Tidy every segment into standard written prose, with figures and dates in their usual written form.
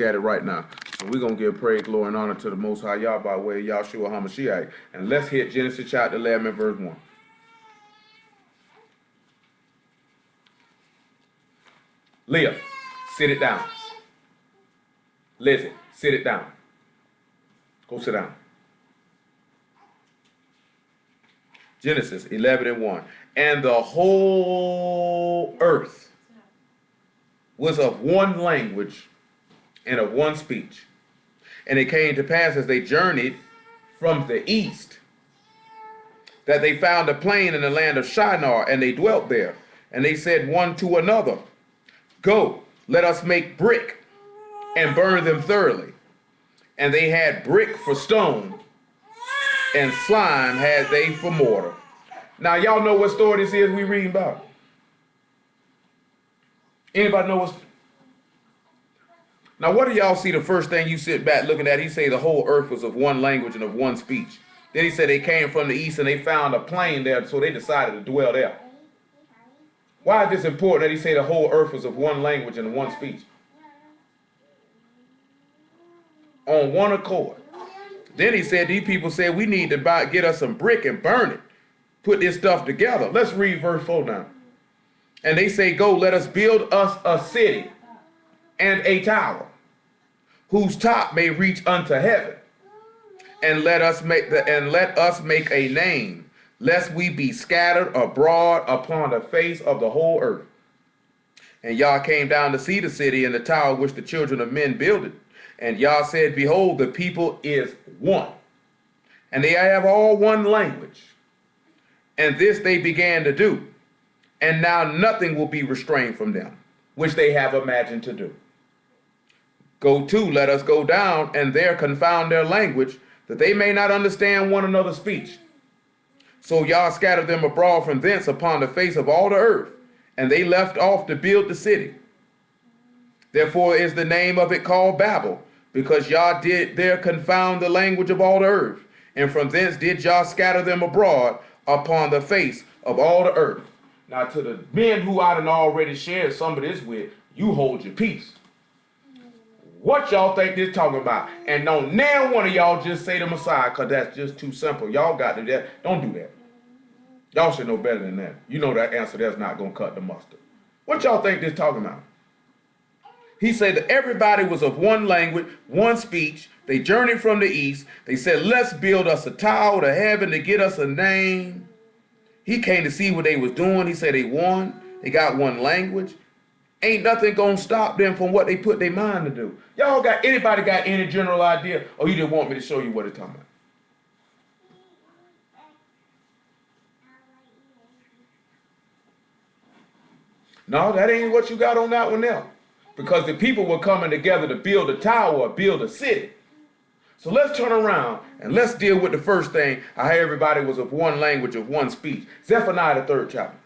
at it right now. And we're going to give praise, glory, and honor to the Most High Yah by way of YESHUA HaMashiach. And let's hit Genesis chapter 11 and verse 1. Leah, sit it down. Lizzie, sit it down. Go sit down. Genesis 11 and 1. And the whole earth was of one language and of one speech. And it came to pass as they journeyed from the east, that they found a plain in the land of Shinar, and they dwelt there. And they said one to another, Go, let us make brick and burn them thoroughly. And they had brick for stone, and slime had they for mortar. Now, y'all know what story this is we reading about? Anybody know what's... Now, what do y'all see the first thing you sit back looking at? He say the whole earth was of one language and of one speech. Then he said they came from the east and they found a plain there, so they decided to dwell there. Why is this important that he say the whole earth was of one language and one speech? On one accord. Then he said these people said we need to get us some brick and burn it. Put this stuff together. Let's read verse 4 now. And they say, Go, let us build us a city and a tower, whose top may reach unto heaven, and let us make a name, lest we be scattered abroad upon the face of the whole earth. And Yah came down to see the city and the tower which the children of men builded. And Yah said, Behold, the people is one, and they have all one language. And this they began to do, and now nothing will be restrained from them, which they have imagined to do. Go to, let us go down, and there confound their language, that they may not understand one another's speech. So Yah scattered them abroad from thence upon the face of all the earth, and they left off to build the city. Therefore is the name of it called Babel, because Yah did there confound the language of all the earth, and from thence did Yah scatter them abroad upon the face of all the earth. Now to the men who I done already shared some of this with, you hold your peace. What y'all think this talking about? And don't now one of y'all just say the Messiah, because that's just too simple. Y'all got to do that. Don't do that. Y'all should know better than that. You know that answer that's not going to cut the mustard. What y'all think this talking about? He said that everybody was of one language, one speech. They journeyed from the east. They said, let's build us a tower to heaven to get us a name. He came to see what they was doing. He said they won. They got one language. Ain't nothing gonna stop them from what they put their mind to do. Y'all got, anybody got any general idea? Or you just want me to show you what it's talking about? No, that ain't what you got on that one there. Because the people were coming together to build a tower or build a city. So let's turn around and let's deal with the first thing. How everybody was of one language, of one speech. Zephaniah, the 3rd chapter.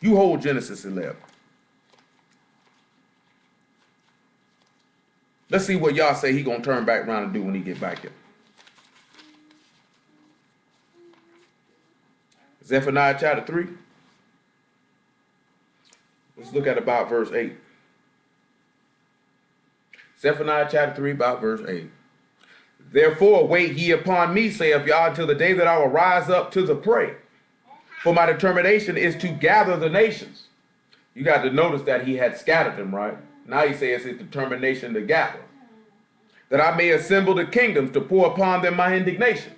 You hold Genesis 11. Let's see what y'all say he gonna turn back around and do when he get back here. Zephaniah chapter 3. Let's look at about verse 8. Zephaniah chapter 3, about verse 8. Therefore wait ye upon me, saith Yah, until the day that I will rise up to the prey. For my determination is to gather the nations. You got to notice that he had scattered them, right? Now he says his determination to gather. That I may assemble the kingdoms to pour upon them my indignation.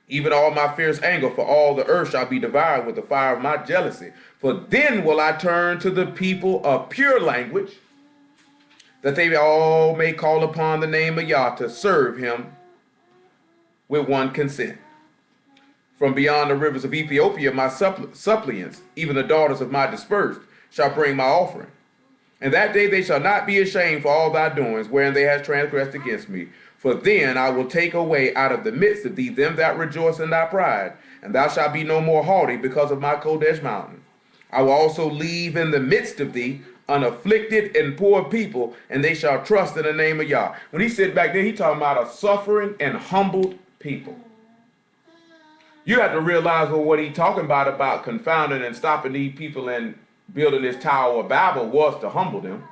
Even all my fierce anger, for all the earth shall be devoured with the fire of my jealousy. For then will I turn to the people of pure language, that they all may call upon the name of Yah to serve him with one consent. From beyond the rivers of Ethiopia, my suppliants, even the daughters of my dispersed, shall bring my offering. And that day they shall not be ashamed for all thy doings, wherein they have transgressed against me. For then I will take away out of the midst of thee them that rejoice in thy pride, and thou shalt be no more haughty because of my Kodesh mountain. I will also leave in the midst of thee an afflicted and poor people, and they shall trust in the name of Yah. When he said back there, he talking about a suffering and humbled people. You have to realize what he talking about confounding and stopping these people and building this Tower of Babel was to humble them.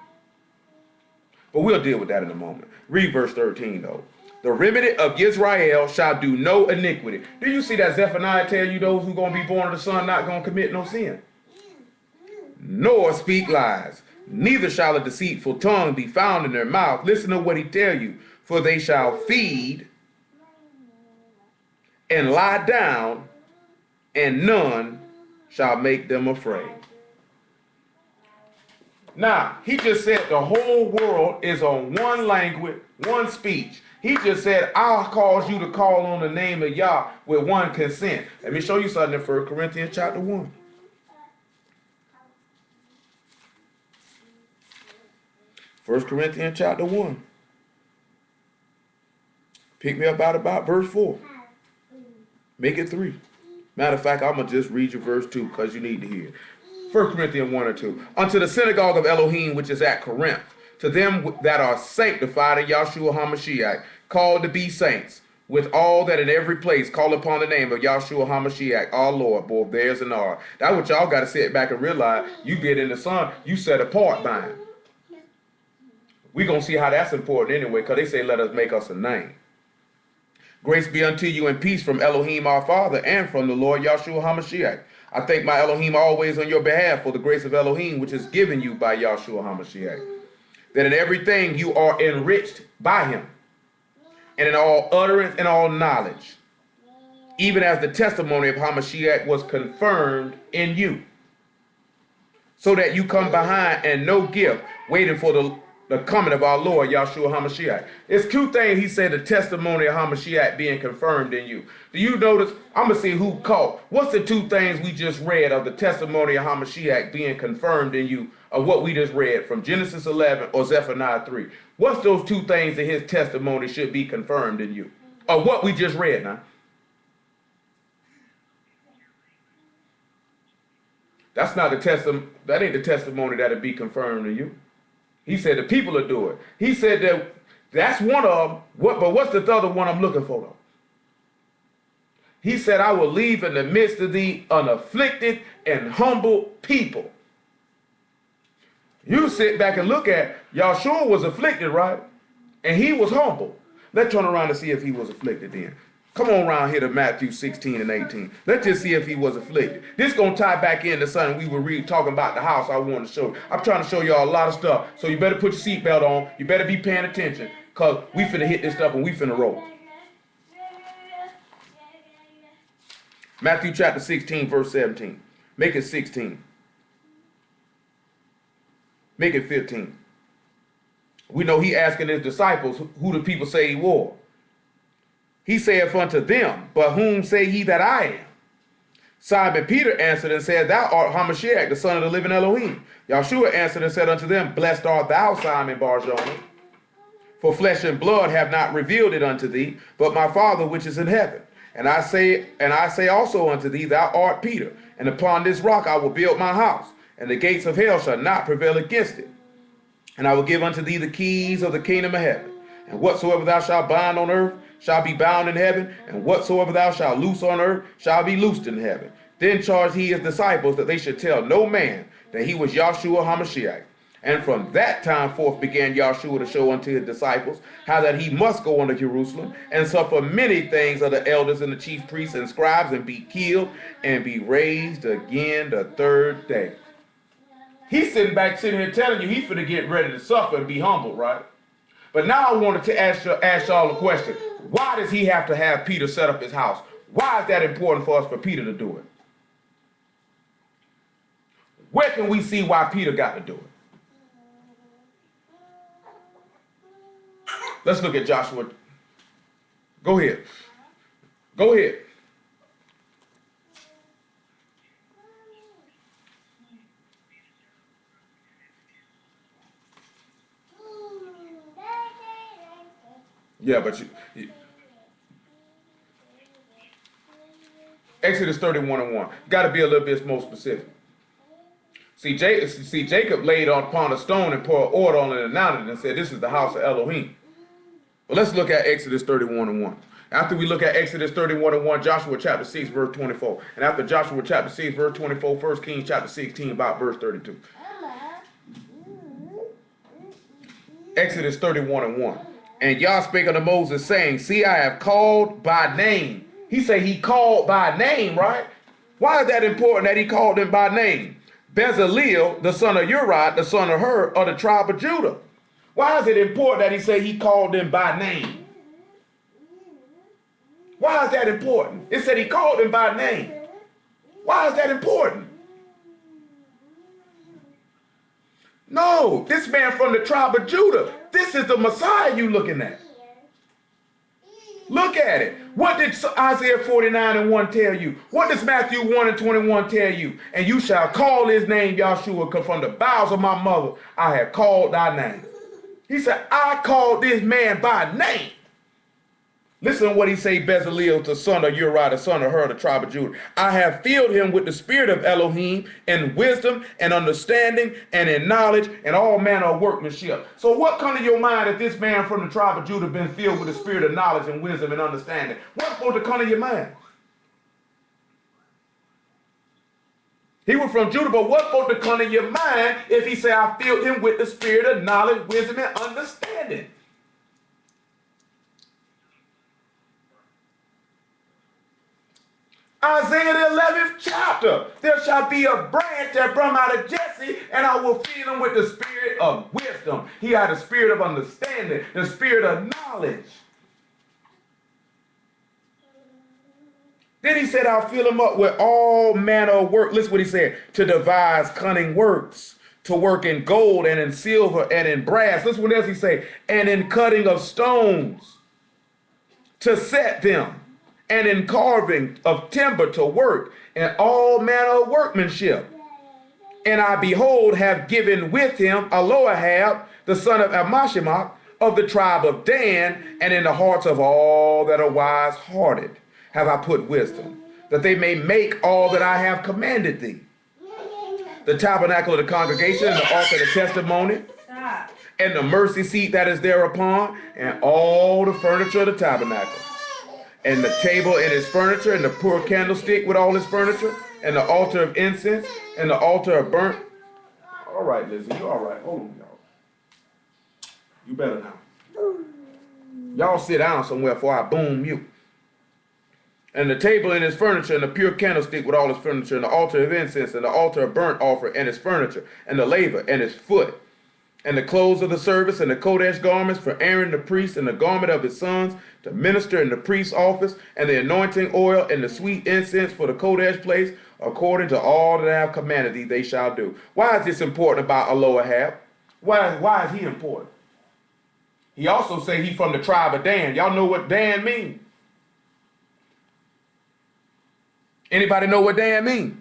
But we'll deal with that in a moment. Read verse 13, though. The remnant of Israel shall do no iniquity. Do you see that Zephaniah tell you those who are going to be born of the Son not going to commit no sin? Nor speak lies. Neither shall a deceitful tongue be found in their mouth. Listen to what he tell you. For they shall feed and lie down, and none shall make them afraid. Now, he just said the whole world is on one language, one speech. He just said, I'll cause you to call on the name of Yah with one consent. Let me show you something in 1 Corinthians chapter 1. 1 Corinthians chapter 1. Pick me up about verse 4. Make it 3. Matter of fact, I'm going to just read you verse 2 because you need to hear it. 1 Corinthians 1 or 2. Unto the synagogue of Elohim, which is at Corinth, to them that are sanctified in YESHUA HaMashiach, called to be saints, with all that in every place call upon the name of YESHUA HaMashiach, our Lord, both theirs and ours. That's what y'all got to sit back and realize. You get in the Son, you set apart by him. We're going to see how that's important anyway, because they say, let us make us a name. Grace be unto you and peace from Elohim our Father and from the Lord YESHUA HaMashiach. I thank my Elohim always on your behalf for the grace of Elohim, which is given you by YESHUA HaMashiach, that in everything you are enriched by him, and in all utterance and all knowledge, even as the testimony of HaMashiach was confirmed in you, so that you come behind and no gift, waiting for the coming of our Lord YESHUA HaMashiach. It's two things he said, the testimony of HaMashiach being confirmed in you. Do you notice? I'm going to see who caught. What's the two things we just read of the testimony of HaMashiach being confirmed in you, of what we just read from Genesis 11 or Zephaniah 3? What's those two things that his testimony should be confirmed in you? Of what we just read now? That's not the testimony. That ain't the testimony that'll be confirmed in you. He said the people will do it. He said that that's one of them. But what's the other one I'm looking for though? He said, I will leave in the midst of thee an afflicted and humble people. You sit back and look at, YESHUA was afflicted, right? And he was humble. Let's turn around and see if he was afflicted then. Come on around here to Matthew 16 and 18. Let's just see if he was afflicted. This is going to tie back into something we were talking about the house I want to show you. I'm trying to show y'all a lot of stuff. So you better put your seatbelt on. You better be paying attention because we finna hit this stuff and we finna roll. Matthew chapter 16, verse 17. Make it 16. Make it 15. We know he asking his disciples, who do people say he was? He saith unto them, but whom say ye that I am? Simon Peter answered and said, Thou art HaMashiach, the son of the living Elohim. YESHUA answered and said unto them, Blessed art thou, Simon Bar-Jonah, for flesh and blood have not revealed it unto thee, but my Father which is in heaven. And I say also unto thee, Thou art Peter, and upon this rock I will build my house, and the gates of hell shall not prevail against it. And I will give unto thee the keys of the kingdom of heaven. And whatsoever thou shalt bind on earth shall be bound in heaven, and whatsoever thou shalt loose on earth shall be loosed in heaven. Then charged he his disciples that they should tell no man that he was YESHUA HaMashiach. And from that time forth began YESHUA to show unto his disciples how that he must go unto Jerusalem and suffer many things of the elders and the chief priests and scribes, and be killed and be raised again the third day. He's sitting here telling you he's finna get ready to suffer and be humble, right? But now I wanted to ask y'all a question. Why does he have to have Peter set up his house? Why is that important for us for Peter to do it? Where can we see why Peter got to do it? Let's look at Joshua. Go ahead. Go ahead. Yeah, but Exodus 31:1. Got to be a little bit more specific. See, Jacob laid upon a stone and poured oil on it and anointed it and said, This is the house of Elohim. But let's look at Exodus 31:1. After we look at Exodus 31:1, Joshua chapter 6, verse 24. And after Joshua chapter 6, verse 24, 1 Kings chapter 16, about verse 32. Exodus 31:1. And Yah spake unto Moses, saying, see, I have called by name. He said he called by name, right? Why is that important that he called him by name? Bezaleel, the son of Uri, the son of Hur, of the tribe of Judah. Why is it important that he said he called him by name? Why is that important? It said he called him by name. Why is that important? No, this man from the tribe of Judah. This is the Messiah you looking at. Look at it. What did Isaiah 49:1 tell you? What does Matthew 1:21 tell you? And you shall call his name Yeshua, because from the bowels of my mother I have called thy name. He said, I called this man by name. Listen to what he say, Bezaleel, the son of Uri, the son of Hur, the tribe of Judah. I have filled him with the spirit of Elohim in wisdom and understanding and in knowledge and all manner of workmanship. So what come to your mind if this man from the tribe of Judah been filled with the spirit of knowledge and wisdom and understanding? What's supposed to come to your mind? He was from Judah, but what's supposed to come to your mind if he said, I filled him with the spirit of knowledge, wisdom, and understanding? Isaiah the 11th chapter. There shall be a branch that brought out of Jesse, and I will fill him with the spirit of wisdom. He had the spirit of understanding, the spirit of knowledge. Then he said, I'll fill him up with all manner of work. Listen what he said. To devise cunning works, to work in gold and in silver and in brass. Listen what else he said. And in cutting of stones, to set them. And in carving of timber to work, and all manner of workmanship. And I, behold, have given with him Elohab, the son of Amashimach, of the tribe of Dan, and in the hearts of all that are wise-hearted have I put wisdom, that they may make all that I have commanded thee. The tabernacle of the congregation, and the ark of the testimony, and the mercy seat that is thereupon, and all the furniture of the tabernacle. And the table and its furniture, and the poor candlestick with all its furniture, and the altar of incense, and the altar of burnt. All right, Lizzie, you all right. Hold on, y'all. You better now. Y'all sit down somewhere before I boom you. And the table and its furniture, and the pure candlestick with all its furniture, and the altar of incense, and the altar of burnt offering, and its furniture, and the laver, and its foot, and the clothes of the service, and the Kodesh garments for Aaron the priest, and the garment of his sons to minister in the priest's office, and the anointing oil, and the sweet incense for the Kodesh place, according to all that I have commanded thee, they shall do. Why is this important about Elohab? Why is he important? He also say he from the tribe of Dan. Y'all know what Dan means? Anybody know what Dan means?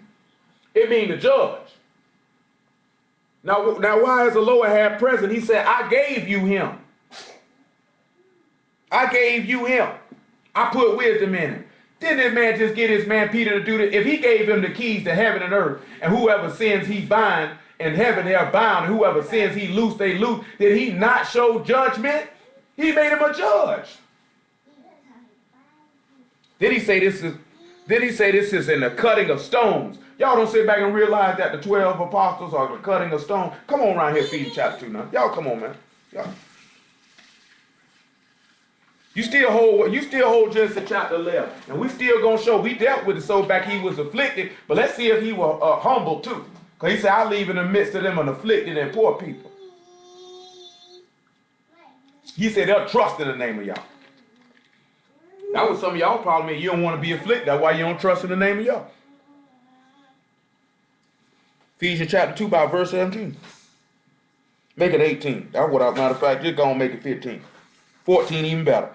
It means the judge. Now why is Elohab present? He said, I gave you him. I gave you him. I put wisdom in him. Didn't this man just get his man Peter to do this? If he gave him the keys to heaven and earth, and whoever sins he bind, in heaven they are bound, and whoever sins he loose, they loose, did he not show judgment? He made him a judge. Did he say this is in the cutting of stones? Y'all don't sit back and realize that the 12 apostles are the cutting of stones. Come on around here, Ephesians chapter 2 now. Y'all come on, man. Y'all. You still hold Genesis chapter 11. And we still gonna show, we dealt with it so back he was afflicted, but let's see if he was humble too. Because he said, I leave in the midst of them an afflicted and poor people. He said they'll trust in the name of Yah. That was some of y'all problem. You don't want to be afflicted. That's why you don't trust in the name of Yah. Ephesians chapter 2 by verse 17. Make it 18. That's what matter of fact, just go and make it 15. 14 even better.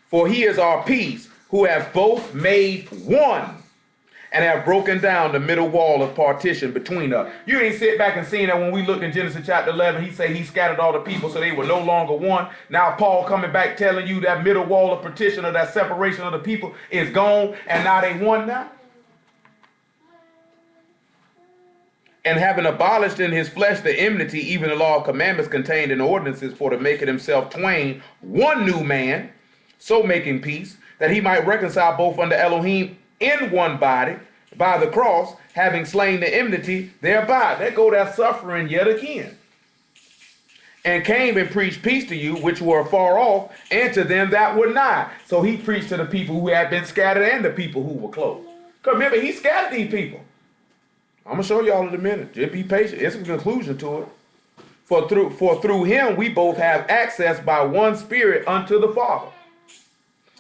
For he is our peace, who have both made one, and have broken down the middle wall of partition between us. You ain't sit back and seen that when we looked in Genesis chapter 11, he said he scattered all the people so they were no longer one. Now Paul coming back telling you that middle wall of partition or that separation of the people is gone, and now they one now. And having abolished in his flesh the enmity, even the law of commandments contained in ordinances, for to make it himself twain one new man, so making peace, that he might reconcile both unto Elohim in one body by the cross, having slain the enmity thereby. There go that suffering yet again. and came and preached peace to you which were far off, and to them that were nigh. So he preached to the people who had been scattered and the people who were close. Because remember, he scattered these people. I'm going to show y'all in a minute. Just be patient. It's a conclusion to it. For through him we both have access by one Spirit unto the Father.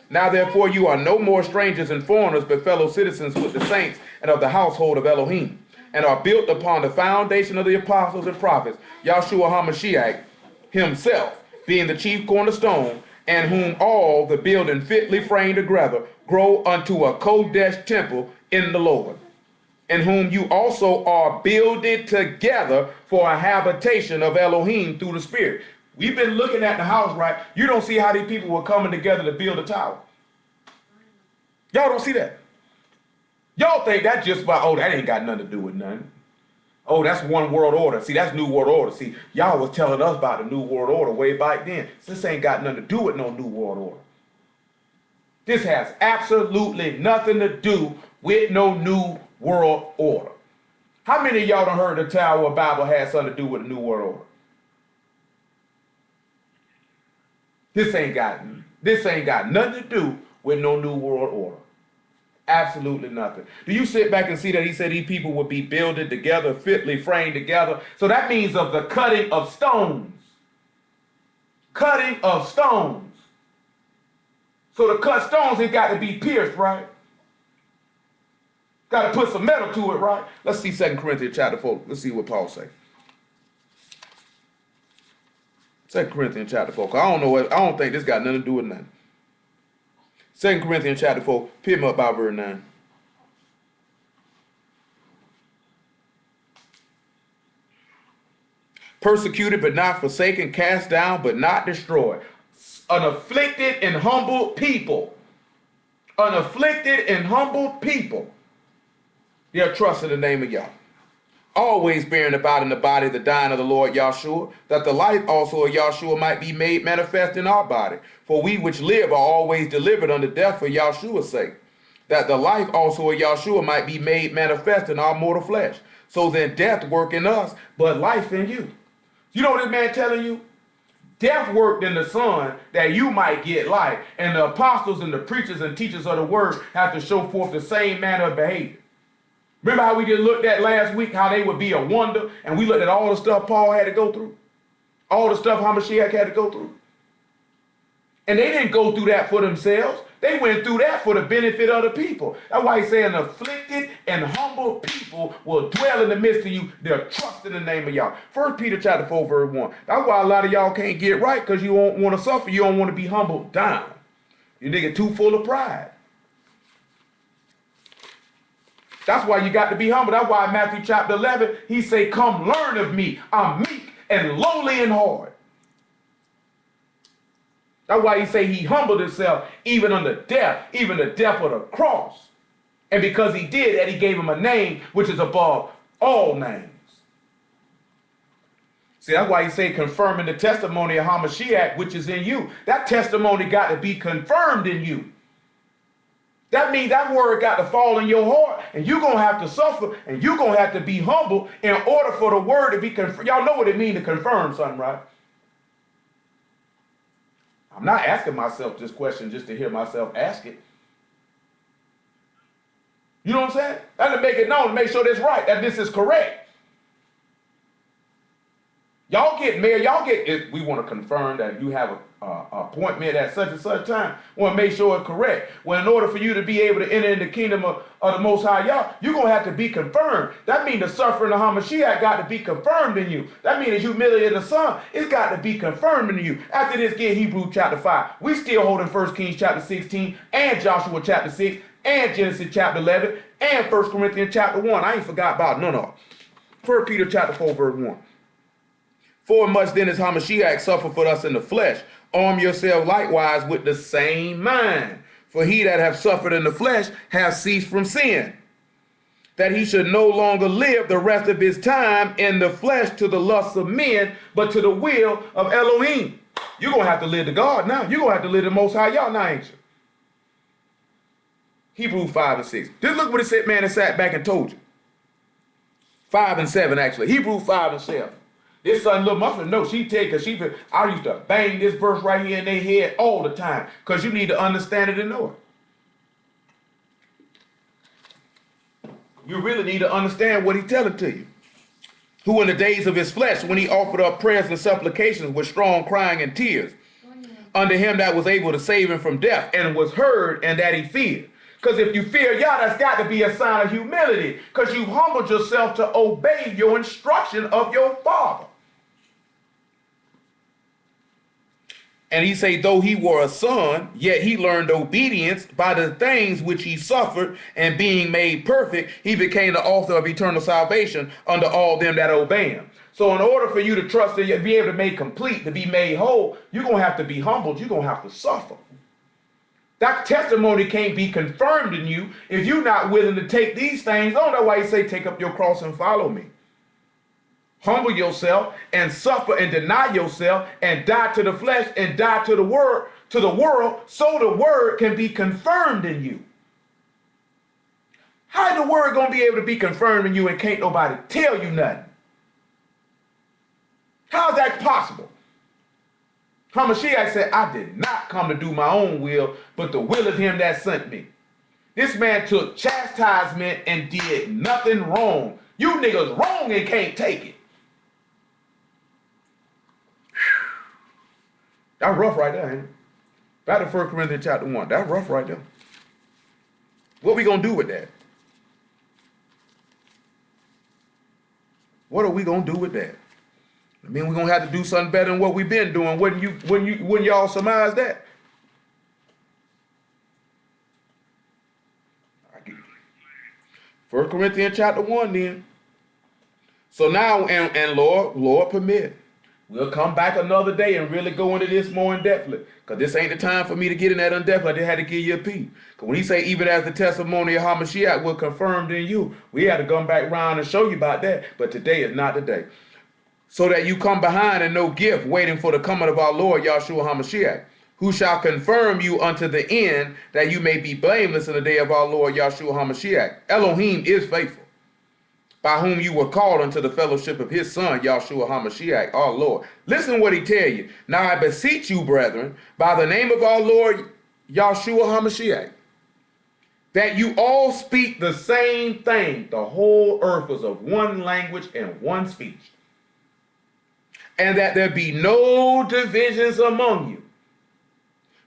Now therefore you are no more strangers and foreigners, but fellow citizens with the saints and of the household of Elohim, and are built upon the foundation of the apostles and prophets, YESHUA HaMashiach himself, being the chief cornerstone, and whom all the building fitly framed together grow unto a Kodesh temple in the Lord, in whom you also are builded together for a habitation of Elohim through the Spirit. We've been looking at the house, right? You don't see how these people were coming together to build a tower. Y'all don't see that. Y'all think that's just about, oh, that ain't got nothing to do with nothing. Oh, that's one world order. See, that's new world order. See, y'all was telling us about the new world order way back then. This ain't got nothing to do with no new world order. This has absolutely nothing to do with no new world order. How many of y'all done heard the Tower of Babel had something to do with the new world order? This ain't got nothing to do with no new world order. Absolutely nothing. Do you sit back and see that he said these people would be builded together, fitly framed together? So that means of the cutting of stones. Cutting of stones. So to cut stones, it got to be pierced, right? Got to put some metal to it, right? Let's see 2 Corinthians chapter 4. Let's see what Paul say. 2 Corinthians chapter 4. I don't think this got nothing to do with nothing. 2 Corinthians chapter 4, pick me up by verse 9. Persecuted but not forsaken, cast down but not destroyed. An afflicted and humbled people. An afflicted and humbled people. They're trusting the name of Yah. Always bearing about in the body the dying of the Lord YESHUA, that the life also of YESHUA might be made manifest in our body. For we which live are always delivered unto death for YESHUA's sake, that the life also of YESHUA might be made manifest in our mortal flesh. So then death work in us, but life in you. You know what this man telling you? Death worked in the Son that you might get life. And the apostles and the preachers and teachers of the word have to show forth the same manner of behavior. Remember how we just looked at last week, how they would be a wonder, and we looked at all the stuff Paul had to go through, all the stuff Hamashiach had to go through. And they didn't go through that for themselves. They went through that for the benefit of the people. That's why he's saying afflicted and humble people will dwell in the midst of you. They'll trust in the name of Yah. 1 Peter chapter 4, verse 1. That's why a lot of y'all can't get right, because you don't want to suffer. You don't want to be humbled down. You nigga too full of pride. That's why you got to be humble. That's why in Matthew chapter 11, he say, come learn of me. I'm meek and lowly in heart. That's why he say he humbled himself even unto death, even the death of the cross. And because he did that, he gave him a name which is above all names. See, that's why he say confirming the testimony of Hamashiach which is in you. That testimony got to be confirmed in you. That means that word got to fall in your heart, and you're going to have to suffer, and you're going to have to be humble in order for the word to be confirmed. Y'all know what it means to confirm something, right? I'm not asking myself this question just to hear myself ask it. You know what I'm saying? That's to make it known, to make sure that's right, that this is correct. Y'all get married, if we want to confirm that you have an appointment at such and such time, want to make sure it's correct. Well, in order for you to be able to enter in the kingdom of the Most High Yah, you're going to have to be confirmed. That means the suffering of Hamashiach got to be confirmed in you. That means the humility of the Son, it's got to be confirmed in you. After this, get Hebrews chapter 5. We still holding 1 Kings chapter 16 and Joshua chapter 6 and Genesis chapter 11 and 1 Corinthians chapter 1. I ain't forgot about none of them. 1 Peter chapter 4, verse 1. For much then as Hamashiach suffered for us in the flesh, arm yourself likewise with the same mind. For he that hath suffered in the flesh hath ceased from sin, that he should no longer live the rest of his time in the flesh to the lusts of men, but to the will of Elohim. You're going to have to live to God now. You're going to have to live to the Most High Yah now, ain't you? Hebrews 5 and 6. Just look what it said, man, that sat back and told you. 5 and 7, actually. Hebrews 5 and 7. This son little muffin, no, I used to bang this verse right here in their head all the time, because you need to understand it and know it. You really need to understand what he's telling to you. Who in the days of his flesh, when he offered up prayers and supplications with strong crying and tears, unto him that was able to save him from death, and was heard, and that he feared. Because if you fear Yah, that's got to be a sign of humility, because you humbled yourself to obey your instruction of your Father. And he say, though he were a son, yet he learned obedience by the things which he suffered, and being made perfect, he became the author of eternal salvation unto all them that obey him. So in order for you to trust and be able to make complete, to be made whole, you're going to have to be humbled. You're going to have to suffer. That testimony can't be confirmed in you if you're not willing to take these things on. That's why he say, take up your cross and follow me. Humble yourself and suffer and deny yourself and die to the flesh and die to the world, so the word can be confirmed in you. How is the word going to be able to be confirmed in you and can't nobody tell you nothing? How is that possible? Hamashiach said, I did not come to do my own will, but the will of him that sent me. This man took chastisement and did nothing wrong. You niggas wrong and can't take it. That's rough right there, ain't it? Back to 1 Corinthians chapter 1. That's rough right there. What we going to do with that? What are we going to do with that? I mean, we're going to have to do something better than what we've been doing. Wouldn't y'all surmise that? 1 Corinthians chapter 1 then. So now, and Lord permit, we'll come back another day and really go into this more in-depthly. Because this ain't the time for me to get in that in-depth. I just had to give you a peek. Because when he say, even as the testimony of Hamashiach will confirmed in you, we had to come back around and show you about that. But today is not the day. So that you come behind and no gift, waiting for the coming of our Lord, Yeshua Hamashiach, who shall confirm you unto the end, that you may be blameless in the day of our Lord, Yeshua Hamashiach. Elohim is faithful, by whom you were called unto the fellowship of his son, Yeshua Hamashiach, our Lord. Listen what he tell you. Now I beseech you, brethren, by the name of our Lord, Yeshua Hamashiach, that you all speak the same thing. The whole earth is of one language and one speech. And that there be no divisions among you,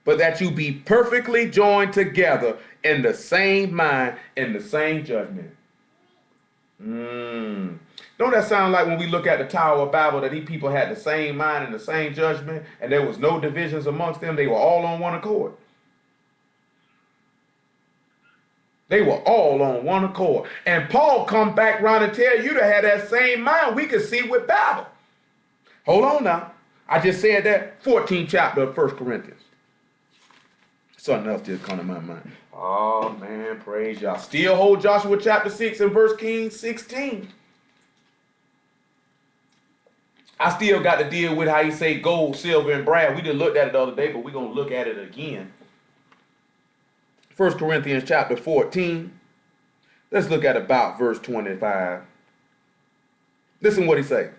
but that you be perfectly joined together in the same mind and the same judgment. Don't that sound like when we look at the Tower of Babel, that these people had the same mind and the same judgment, and there was no divisions amongst them? They were all on one accord. They were all on one accord. And Paul come back around and tell you to have that same mind we could see with Babel. Hold on now. I just said that. 14th chapter of 1 Corinthians. Something else just come to my mind. Oh, man, praise y'all. Still hold Joshua chapter 6 and verse 16. I still got to deal with how you say gold, silver, and brass. We just looked at it the other day, but we're going to look at it again. 1 Corinthians chapter 14. Let's look at about verse 25. Listen what he say.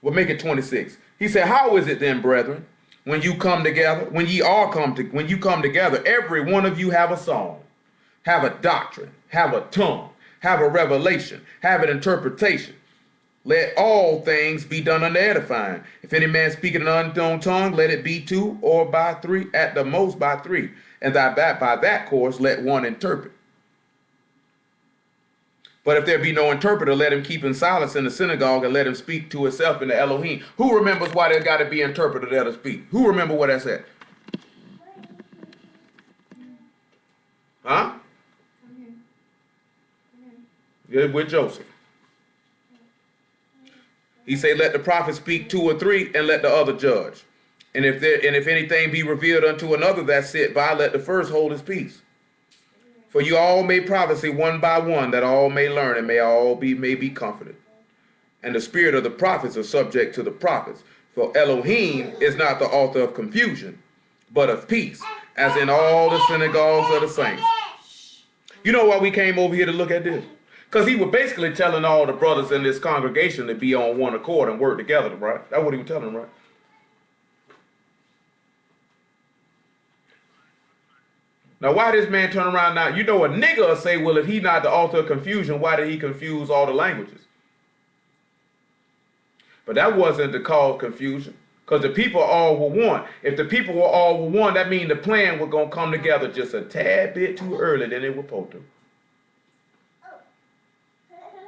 We'll make it 26. He said, how is it then, brethren, when you come together, when you come together, every one of you have a song, have a doctrine, have a tongue, have a revelation, have an interpretation. Let all things be done unto edifying. If any man speak in an unknown tongue, let it be 2 or by 3, at the most by 3. And by that course, let one interpret. But if there be no interpreter, let him keep in silence in the synagogue, and let him speak to himself in the Elohim. Who remembers why there got to be an interpreter there to speak? Who remember what that said? Huh? Yeah, with Joseph. He said, let the prophet speak 2 or 3, and let the other judge. And if anything be revealed unto another that sit by, let the first hold his peace. For you all may prophesy one by one, that all may learn, and may be comforted. And the spirit of the prophets are subject to the prophets. For Elohim is not the author of confusion, but of peace, as in all the synagogues of the saints. You know why we came over here to look at this? Because he was basically telling all the brothers in this congregation to be on one accord and work together, right? That's what he was telling them, right? Now, why this man turn around now? You know, a nigga will say, well, if he not the author of confusion, why did he confuse all the languages? But that wasn't to cause confusion, because the people all were one. If the people were all one, that means the plan was going to come together just a tad bit too early than it was supposed to.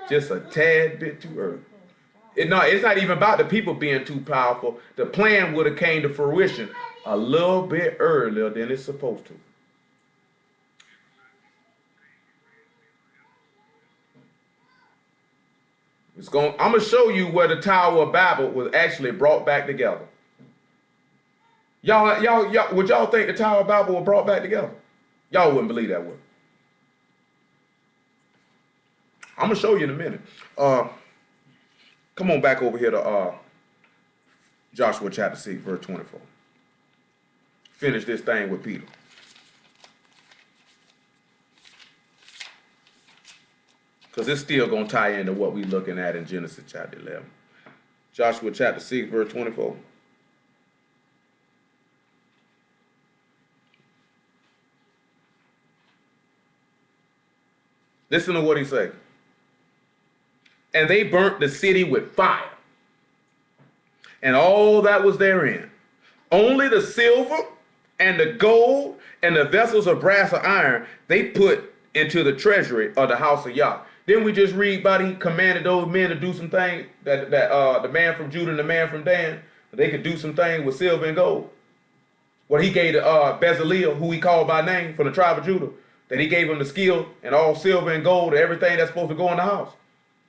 Just a tad bit too early. It's not even about the people being too powerful. The plan would have came to fruition a little bit earlier than it's supposed to. I'm going to show you where the Tower of Babel was actually brought back together. Y'all, would y'all think the Tower of Babel was brought back together? Y'all wouldn't believe that, would you? I'm going to show you in a minute. Come on back over here to Joshua chapter 6, verse 24. Finish this thing with Peter. Because it's still going to tie into what we're looking at in Genesis chapter 11. Joshua chapter 6, verse 24. Listen to what he said. And they burnt the city with fire, and all that was therein. Only the silver and the gold and the vessels of brass or iron they put into the treasury of the house of Yah. Didn't we just read about he commanded those men to do some things, that the man from Judah and the man from Dan, they could do some things with silver and gold? Well, he gave to Bezalel, who he called by name from the tribe of Judah, that he gave him the skill and all silver and gold, everything that's supposed to go in the house.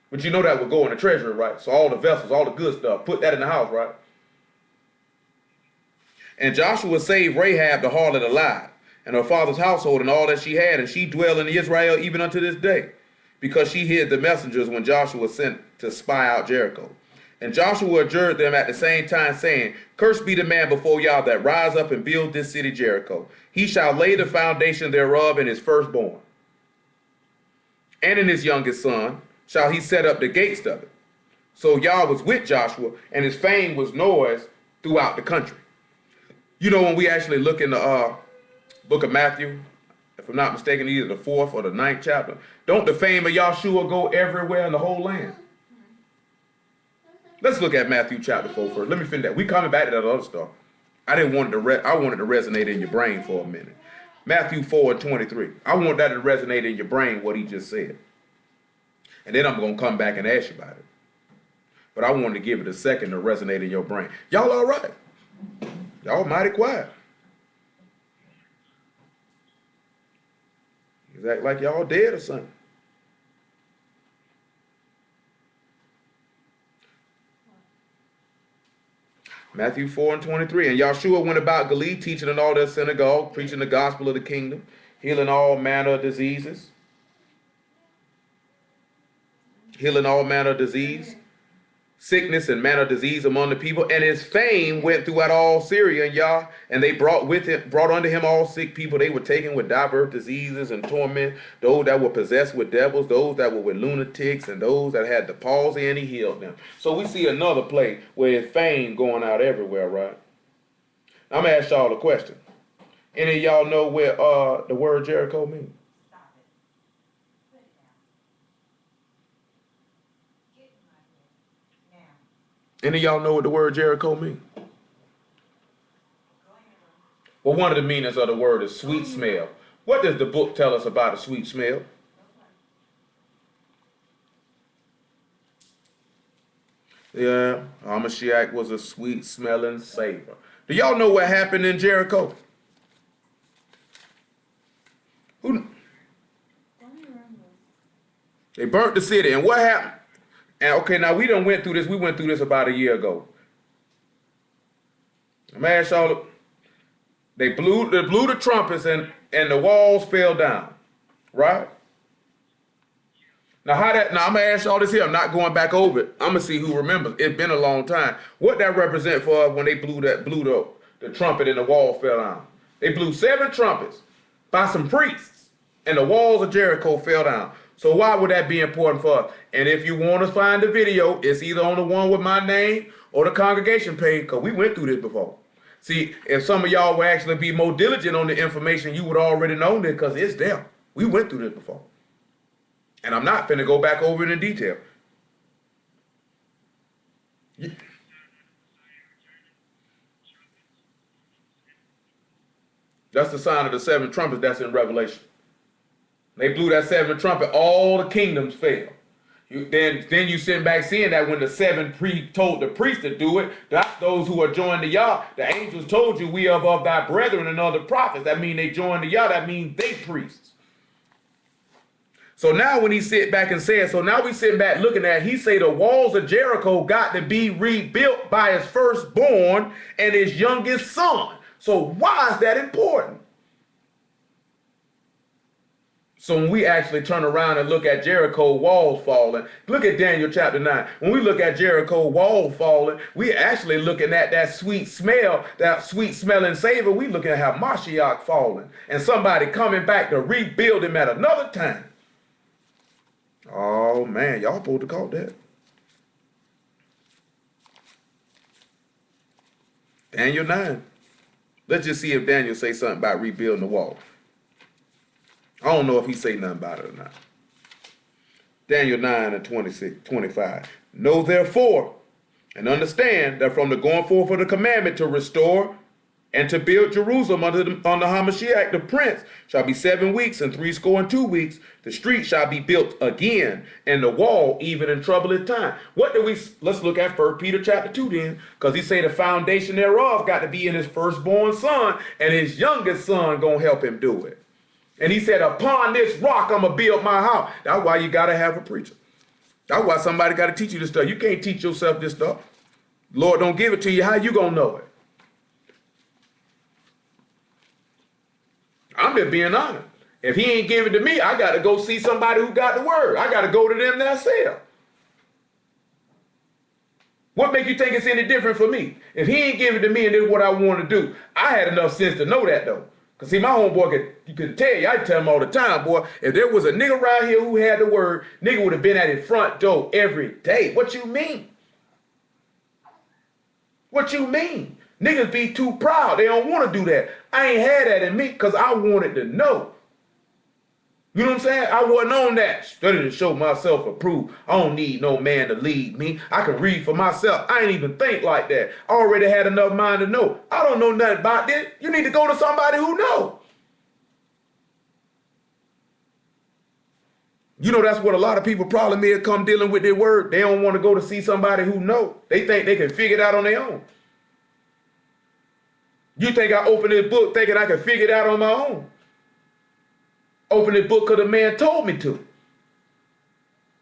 But you know that would go in the treasury, right? So all the vessels, all the good stuff, put that in the house, right? And Joshua saved Rahab the harlot alive, and her father's household and all that she had, and she dwell in Israel even unto this day, because she hid the messengers when Joshua was sent to spy out Jericho. And Joshua adjured them at the same time, saying, Cursed be the man before Yah that rise up and build this city Jericho. He shall lay the foundation thereof in his firstborn, and in his youngest son shall he set up the gates of it. So Yah was with Joshua, and his fame was noised throughout the country. You know, when we actually look in the book of Matthew, if I'm not mistaken, either the 4th or the 9th chapter, don't the fame of YESHUA go everywhere in the whole land? Let's look at Matthew chapter 4 first. Let me finish that. We coming back to that other stuff. I wanted to resonate in your brain for a minute. Matthew 4:23. I want that to resonate in your brain, what he just said. And then I'm going to come back and ask you about it. But I wanted to give it a second to resonate in your brain. Y'all all right? Y'all mighty quiet. You act like y'all dead or something. Matthew 4:23. And Yeshua went about Galilee, teaching in all their synagogues, preaching the gospel of the kingdom, healing all manner of diseases. Healing all manner of disease, sickness and manner of disease among the people. And his fame went throughout all Syria and Yah, and they brought unto him all sick people. They were taken with diverse diseases and torment, those that were possessed with devils, those that were with lunatics, and those that had the palsy, and he healed them. So we see another place where his fame going out everywhere, right? I'm going to ask y'all a question. Any of y'all know where the word Jericho means? Any of y'all know what the word Jericho means? Well, one of the meanings of the word is sweet smell. What does the book tell us about a sweet smell? Yeah, Hamashiach was a sweet smelling savor. Do y'all know what happened in Jericho? They burnt the city, and what happened? And okay, now we done went through this. We went through this about a year ago. I'm gonna ask y'all. They blew the trumpets, and the walls fell down, right? Now I'm gonna ask y'all this here. I'm not going back over it. I'm gonna see who remembers. It's been a long time. What that represent for us when they blew the trumpet and the wall fell down? They blew 7 trumpets by some priests, and the walls of Jericho fell down. So why would that be important for us? And if you want to find the video, it's either on the one with my name or the congregation page, because we went through this before. See, if some of y'all would actually be more diligent on the information, you would already know this, because it's there. We went through this before. And I'm not finna go back over it in detail. That's the sign of the seven trumpets that's in Revelation. They blew that seventh trumpet, all the kingdoms fell. Then you sit back seeing that when the seven told the priest to do it, that's those who are joined to Yah. The angels told you, we are of thy brethren and other prophets. That means they joined to Yah. That means they priests. So now when he sit back and says, so now we sit back looking at, he say the walls of Jericho got to be rebuilt by his firstborn and his youngest son. So why is that important? So when we actually turn around and look at Jericho walls falling, look at Daniel chapter 9. When we look at Jericho walls falling, we actually looking at that sweet smell, that sweet smelling savor. We looking at how Mashiach falling and somebody coming back to rebuild him at another time. Oh man, y'all supposed to call that. Daniel 9. Let's just see if Daniel say something about rebuilding the wall. I don't know if he say nothing about it or not. Daniel 9 and 25. Know therefore and understand that from the going forth of the commandment to restore and to build Jerusalem under Hamashiach the prince shall be 7 weeks and 62 weeks. The street shall be built again, and the wall even in troubled time. Let's look at 1 Peter chapter 2 then, because he say the foundation thereof got to be in his firstborn son, and his youngest son gonna help him do it. And he said, upon this rock, I'm going to build my house. That's why you got to have a preacher. That's why somebody got to teach you this stuff. You can't teach yourself this stuff. Lord don't give it to you. How you going to know it? I'm just being honest. If he ain't give it to me, I got to go see somebody who got the word. I got to go to them themselves. What make you think it's any different for me? If he ain't give it to me and this is what I want to do, I had enough sense to know that though. Because see, my homeboy could tell you, I tell him all the time, boy, if there was a nigga around here who had the word, nigga would have been at his front door every day. What you mean? What you mean? Niggas be too proud. They don't want to do that. I ain't had that in me because I wanted to know. You know what I'm saying? I wasn't on that. Study to show myself approved. I don't need no man to lead me. I can read for myself. I ain't even think like that. I already had enough mind to know. I don't know nothing about this. You need to go to somebody who knows. You know that's what a lot of people problem is come dealing with their word. They don't want to go to see somebody who knows. They think they can figure it out on their own. You think I opened this book thinking I can figure it out on my own? Open this book because the man told me to.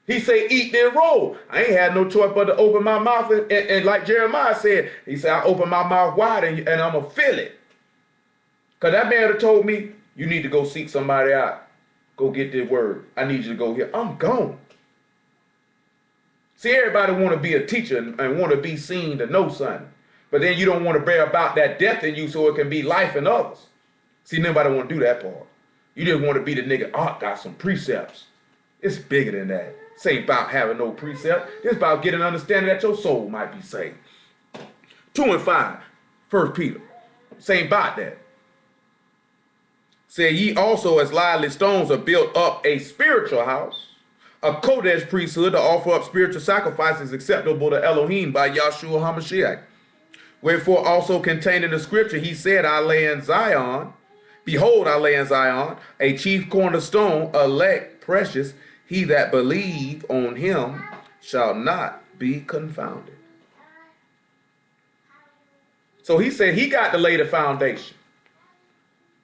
He said, eat then roll. I ain't had no choice but to open my mouth. And like Jeremiah said, he said, I open my mouth wide and I'm going to fill it. Because that man had told me, you need to go seek somebody out. Go get this word. I need you to go here. I'm gone. See, everybody want to be a teacher and want to be seen to know something. But then you don't want to bear about that death in you so it can be life in others. See, nobody want to do that part. You just want to be the nigga, got some precepts. It's bigger than that. This ain't about having no precept. It's about getting understanding that your soul might be saved. 2 and 5, 1 Peter. This ain't about that. Say, ye also as lively stones are built up a spiritual house, a Kodesh priesthood to offer up spiritual sacrifices acceptable to Elohim by Yeshua HaMashiach. Wherefore also contained in the scripture, he said, I lay in Zion, behold, I lay in Zion, a chief cornerstone, elect, precious. He that believe on him shall not be confounded. So he said he got to lay the foundation.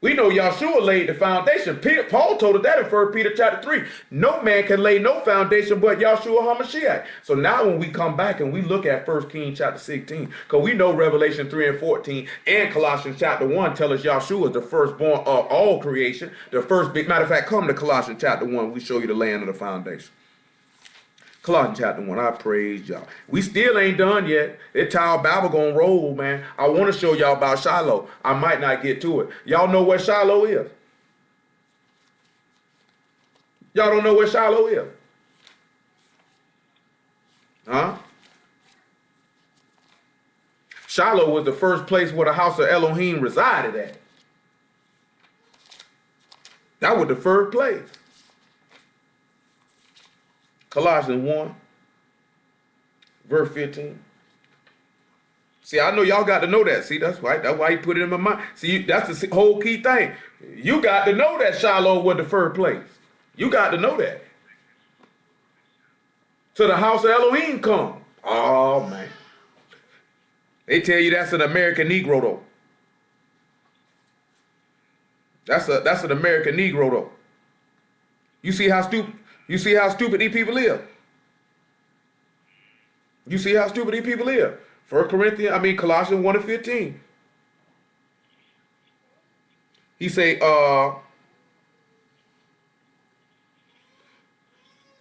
We know Yeshua laid the foundation. Paul told us that in 1 Peter chapter 3. No man can lay no foundation but Yeshua HaMashiach. So now when we come back and we look at 1 Kings chapter 16, because we know Revelation 3 and 14 and Colossians chapter 1 tell us Yeshua is the firstborn of all creation. The first big matter of fact, come to Colossians chapter 1, we show you the land of the foundation. Colossians chapter 1, I praise y'all. We still ain't done yet. That Tower of Babel gonna roll, man. I want to show y'all about Shiloh. I might not get to it. Y'all know where Shiloh is? Y'all don't know where Shiloh is? Huh? Shiloh was the first place where the house of Elohim resided at. That was the first place. Colossians 1, verse 15. See, I know y'all got to know that. See, that's why he put it in my mind. See, that's the whole key thing. You got to know that Shiloh was the first place. You got to know that. So the house of Elohim come. Oh, man. They tell you that's an American Negro, though. That's an American Negro, though. You see how stupid these people live. You see how stupid these people live. Colossians 1 and 15. He say,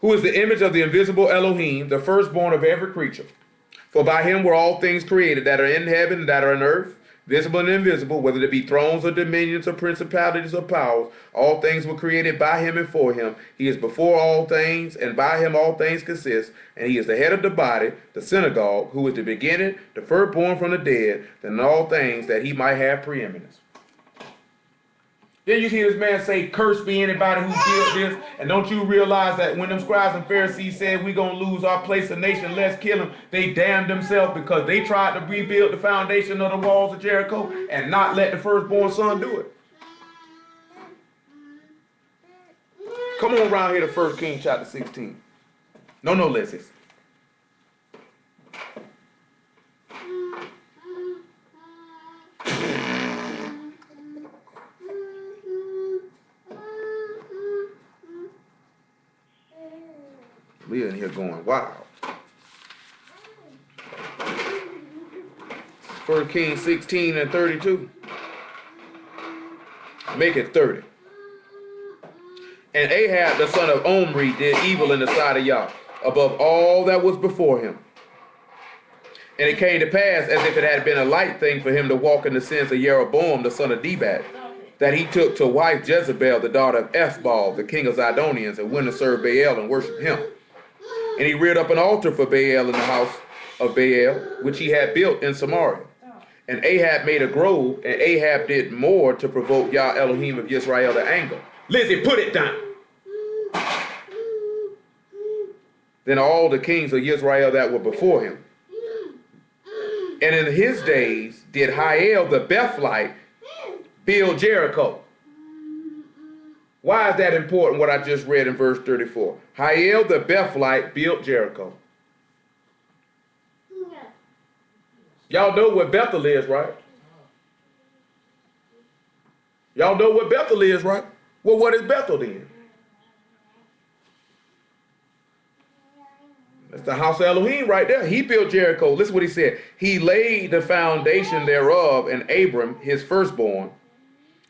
who is the image of the invisible Elohim, the firstborn of every creature. For by him were all things created that are in heaven and that are in earth, visible and invisible, whether it be thrones or dominions or principalities or powers. All things were created by him and for him. He is before all things, and by him all things consist. And he is the head of the body, the synagogue, who is the beginning, the firstborn from the dead, that in all things that he might have preeminence. Then you hear this man say, curse be anybody who did this. And don't you realize that when them scribes and Pharisees said we're going to lose our place of nation, let's kill them, they damned themselves because they tried to rebuild the foundation of the walls of Jericho and not let the firstborn son do it. Come on around here to 1 Kings chapter 16. No, Lizzie. We in here going wild. 1 Kings 16 and 32. Make it 30. And Ahab the son of Omri did evil in the sight of Yah, above all that was before him. And it came to pass, as if it had been a light thing for him to walk in the sins of Jeroboam the son of Nebat, that he took to wife Jezebel, the daughter of Ethbaal, the king of Zidonians, and went to serve Baal and worship him. And he reared up an altar for Baal in the house of Baal, which he had built in Samaria. And Ahab made a grove, and Ahab did more to provoke Yah Elohim of Yisrael to anger. Lizzie, put it down. Than all the kings of Yisrael that were before him. And in his days did Hiel the Bethlite build Jericho. Why is that important, what I just read in verse 34? Hiel the Bethlite built Jericho. Y'all know what Bethel is, right? Y'all know what Bethel is, right? Well, what is Bethel then? That's the house of Elohim right there. He built Jericho. Listen what he said. He laid the foundation thereof in Abram, his firstborn,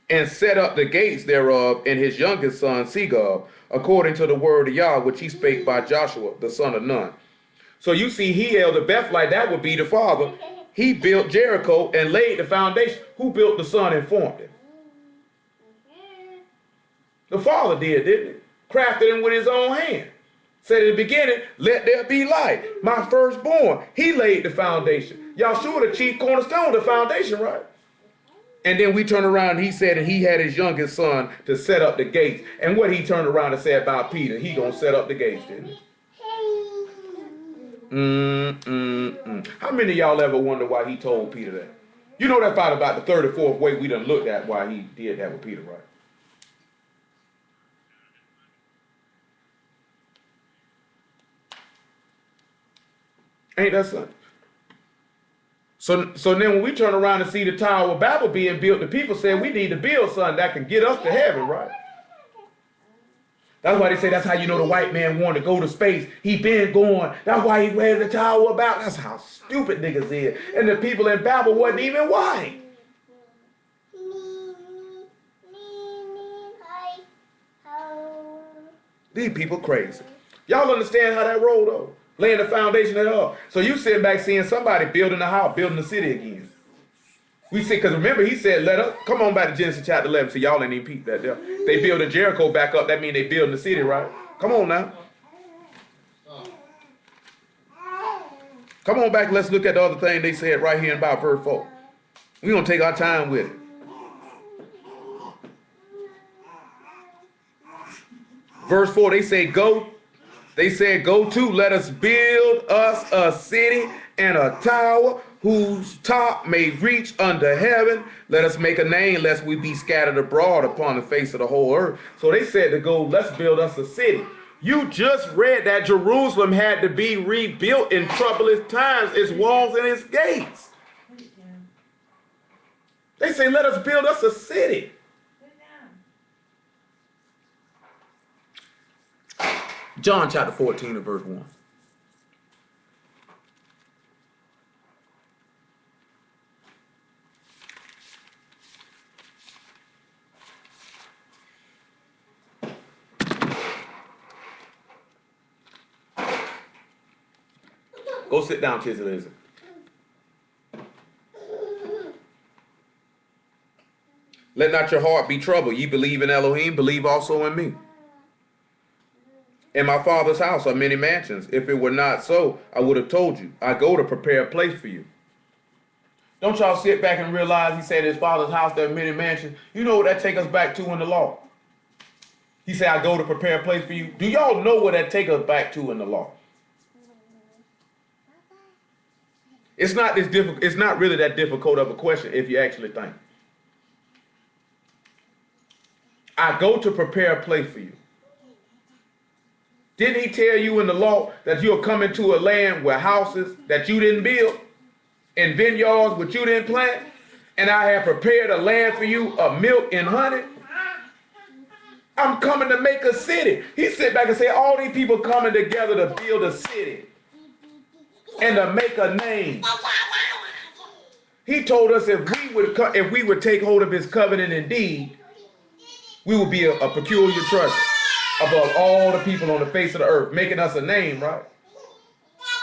and set up the gates thereof in his youngest son, Segub, according to the word of Yah, which he spake by Joshua, the son of Nun. So you see, Hiel the Bethlite, that would be the father. He built Jericho and laid the foundation. Who built the son and formed it? The father did, didn't he? Crafted him with his own hand. Said in the beginning, let there be light. My firstborn, he laid the foundation. Yahshua, the chief cornerstone, the foundation, right? And then we turn around, he said, and he had his youngest son to set up the gates. And what he turned around and said about Peter, he gonna set up the gates, didn't he? How many of y'all ever wonder why he told Peter that? You know that's probably about the 34th way we done looked at why he did that with Peter, right? Ain't that something? So then when we turn around and see the Tower of Babel being built, the people said we need to build something that can get us to heaven, right? That's why they say that's how you know the white man wanted to go to space. He been going. That's why he raised the Tower of Babel. That's how stupid niggas is. And the people in Babel wasn't even white. These people crazy. Y'all understand how that rolled though? Laying the foundation of it all. So you sitting back seeing somebody building a house, building the city again. We see, because remember, he said, let us, come on back to Genesis chapter 11, so y'all ain't even peeped that there. They building Jericho back up, that means they building the city, right? Come on now. Come on back, let's look at the other thing they said right here in about verse 4. We're going to take our time with it. Verse 4, they said, go to, let us build us a city and a tower whose top may reach under heaven. Let us make a name lest we be scattered abroad upon the face of the whole earth. So they said to go, let's build us a city. You just read that Jerusalem had to be rebuilt in troublous times, its walls and its gates. They say, let us build us a city. John chapter 14 and verse 1. Go sit down, Tizzy Lizzie. Let not your heart be troubled. Ye believe in Elohim, believe also in me. In my Father's house are many mansions. If it were not so, I would have told you. I go to prepare a place for you. Don't y'all sit back and realize he said his Father's house there are many mansions. You know what that take us back to in the law? He said, I go to prepare a place for you. Do y'all know what that take us back to in the law? It's not this difficult. It's not really that difficult of a question if you actually think. I go to prepare a place for you. Didn't he tell you in the law that you'll come into a land where houses that you didn't build and vineyards which you didn't plant, and I have prepared a land for you of milk and honey? I'm coming to make a city. He sit back and say, all these people coming together to build a city and to make a name. He told us if we would take hold of his covenant indeed, we would be a peculiar treasure above all the people on the face of the earth, making us a name, right?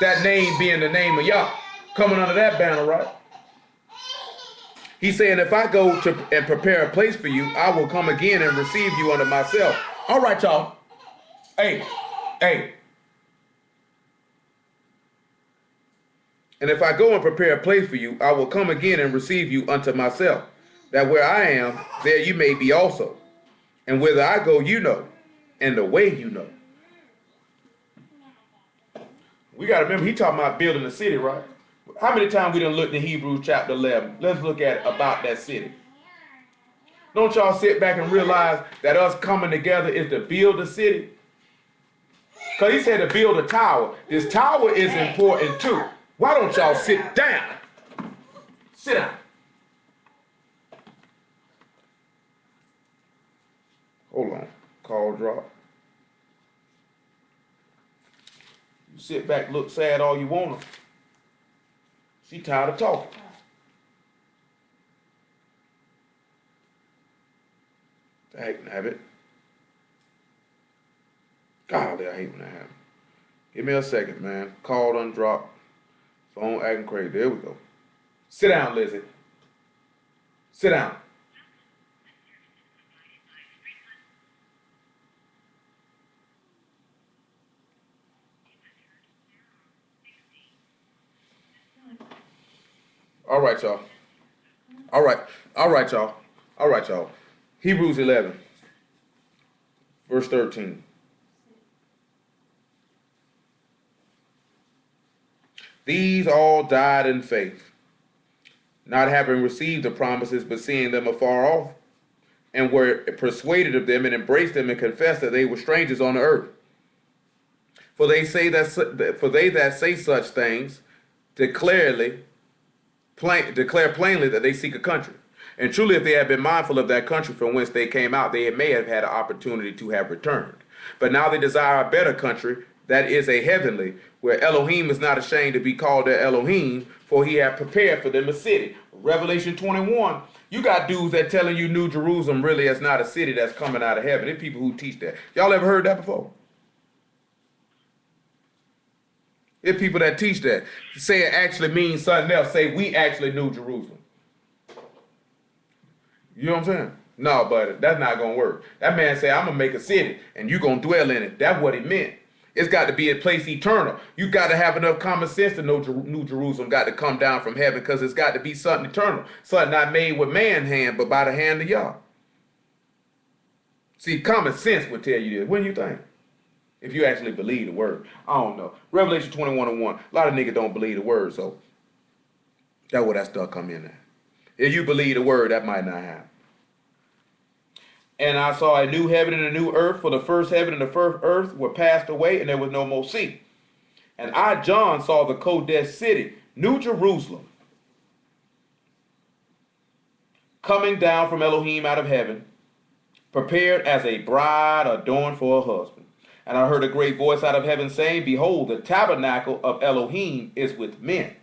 That name being the name of Yah, coming under that banner, right? He's saying, if I go to and prepare a place for you, I will come again and receive you unto myself. All right, y'all. Hey. And if I go and prepare a place for you, I will come again and receive you unto myself, that where I am, there you may be also. And whither I go, you know, and the way you know. We got to remember, he talking about building a city, right? How many times we done looked in Hebrews chapter 11? Let's look at about that city. Don't y'all sit back and realize that us coming together is to build a city? Because he said to build a tower. This tower is important too. Why don't y'all sit down? Sit down. Hold on. Call drop. You sit back, look sad all you want to. She tired of talking. Heck, have it. Golly, I hate when that happens. Give me a second, man. Call done drop. Phone acting crazy. There we go. Sit down, Lizzie. Sit down. All right, y'all. All right, y'all. All right, y'all. Hebrews 11, verse 13. These all died in faith, not having received the promises, but seeing them afar off, and were persuaded of them, and embraced them, and confessed that they were strangers on the earth. For they that say such things declare plainly that they seek a country. And truly, if they had been mindful of that country from whence they came out, they may have had an opportunity to have returned. But now they desire a better country, that is a heavenly, where Elohim is not ashamed to be called their Elohim, for he hath prepared for them a city. Revelation 21, you got dudes that telling you New Jerusalem really is not a city that's coming out of heaven. There's people who teach that. Y'all ever heard that before? There's people that teach that. Say it actually means something else. Say we actually New Jerusalem. You know what I'm saying? No, but that's not going to work. That man said, I'm going to make a city and you're going to dwell in it. That's what he meant. It's got to be a place eternal. You got to have enough common sense to know New Jerusalem got to come down from heaven, because it's got to be something eternal. Something not made with man's hand, but by the hand of Yah. See, common sense would tell you this. What do you think? If you actually believe the word. I don't know. Revelation 21:1. A lot of niggas don't believe the word, so that's where that stuff come in there. If you believe the word, that might not happen. And I saw a new heaven and a new earth, for the first heaven and the first earth were passed away, and there was no more sea. And I, John, saw the Kodesh city, New Jerusalem, coming down from Elohim out of heaven, prepared as a bride adorned for her husband. And I heard a great voice out of heaven saying, Behold, the tabernacle of Elohim is with men,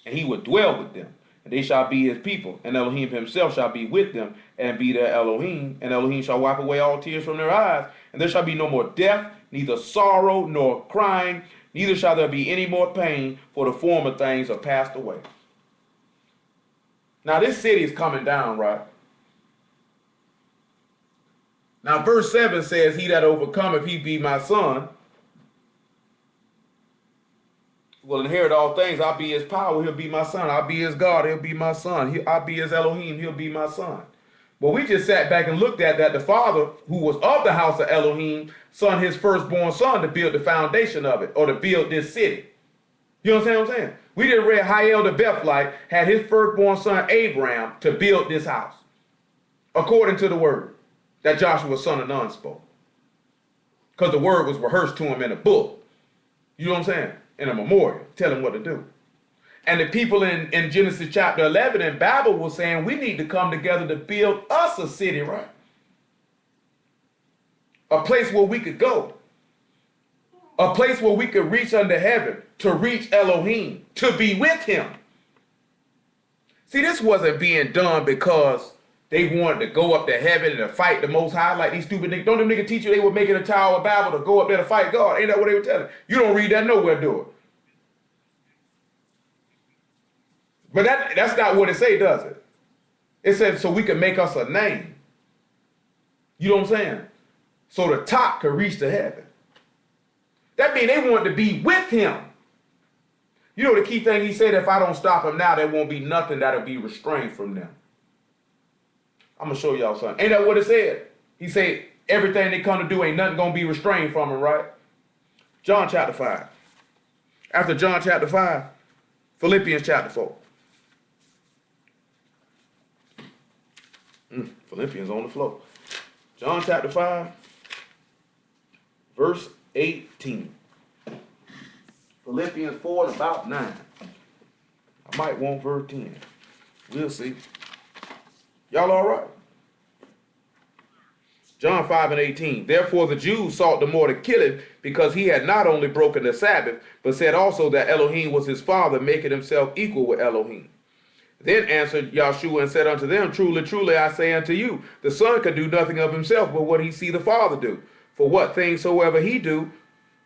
and he will dwell with them. And they shall be his people, and Elohim himself shall be with them, and be their Elohim. And Elohim shall wipe away all tears from their eyes, and there shall be no more death, neither sorrow nor crying, neither shall there be any more pain, for the former things are passed away. Now this city is coming down, right? Now verse 7 says, He that overcometh, he be my son, will inherit all things. I'll be his power. He'll be my son. I'll be his God. He'll be my son. I'll be his Elohim. He'll be my son. But we just sat back and looked at that. The father, who was of the house of Elohim, son his firstborn son to build the foundation of it, or to build this city. You understand what I'm saying? We just read Hiel the Bethlite had his firstborn son Abraham to build this house, according to the word that Joshua son of Nun spoke. Because the word was rehearsed to him in a book. You know what I'm saying? In a memorial, tell him what to do. And the people in Genesis chapter 11 in Babel were saying, we need to come together to build us a city, right? A place where we could go. A place where we could reach under heaven, to reach Elohim, to be with him. See, this wasn't being done because they wanted to go up to heaven and to fight the Most High like these stupid niggas. Don't them niggas teach you they were making a Tower of Babel to go up there to fight God? Ain't that what they were telling? You don't read that nowhere, do it. But that's not what it say, does it? It says so we can make us a name. You know what I'm saying? So the top could reach to heaven. That means they wanted to be with him. You know the key thing he said, if I don't stop him now, there won't be nothing that'll be restrained from them. I'm going to show y'all something. Ain't that what it said? He said, everything they come to do ain't nothing going to be restrained from them, right? John chapter 5. After John chapter 5, Philippians chapter 4. Philippians on the floor. John chapter 5, verse 18. Philippians 4 and about 9. I might want verse 10. We'll see. Y'all all right? John 5 and 18. Therefore the Jews sought the more to kill him, because he had not only broken the Sabbath, but said also that Elohim was his father, making himself equal with Elohim. Then answered Yeshua and said unto them, Truly, truly, I say unto you, the Son could do nothing of himself, but what he see the Father do. For what things soever he do,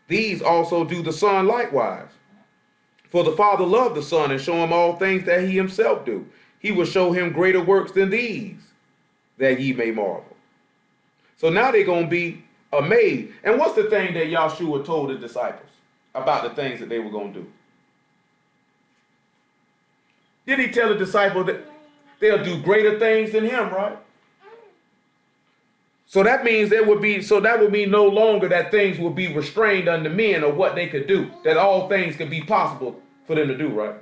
these also do the Son likewise. For the Father loved the Son, and show him all things that he himself do. He will show him greater works than these, that ye may marvel. So now they're going to be amazed. And what's the thing that Yeshua told the disciples about the things that they were going to do? Did he tell the disciples that they'll do greater things than him, right? So that means that would mean no longer that things will be restrained unto men or what they could do, that all things could be possible for them to do, right?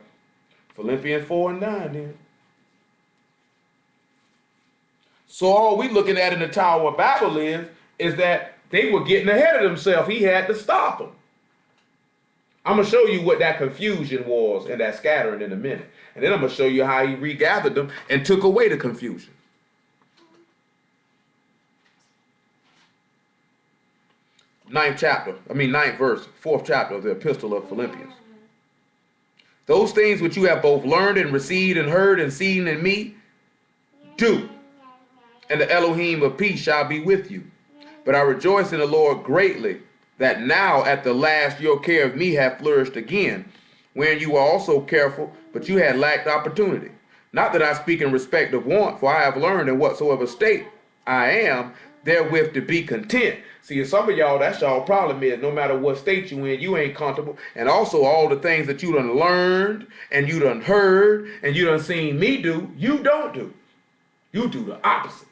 Philippians 4 and 9 then. So all we looking at in the Tower of Babel is that they were getting ahead of themselves. He had to stop them. I'm going to show you what that confusion was and that scattering in a minute. And then I'm going to show you how he regathered them and took away the confusion. Ninth verse, 4th chapter of the Epistle of Philippians. Those things which you have both learned and received and heard and seen in me, do. And the Elohim of peace shall be with you. But I rejoice in the Lord greatly, that now at the last your care of me hath flourished again, wherein you were also careful, but you had lacked opportunity. Not that I speak in respect of want, for I have learned in whatsoever state I am, therewith to be content. See, some of y'all, that's y'all problem is no matter what state you in, you ain't comfortable. And also all the things that you done learned and you done heard and you done seen me do, you don't do. You do the opposite.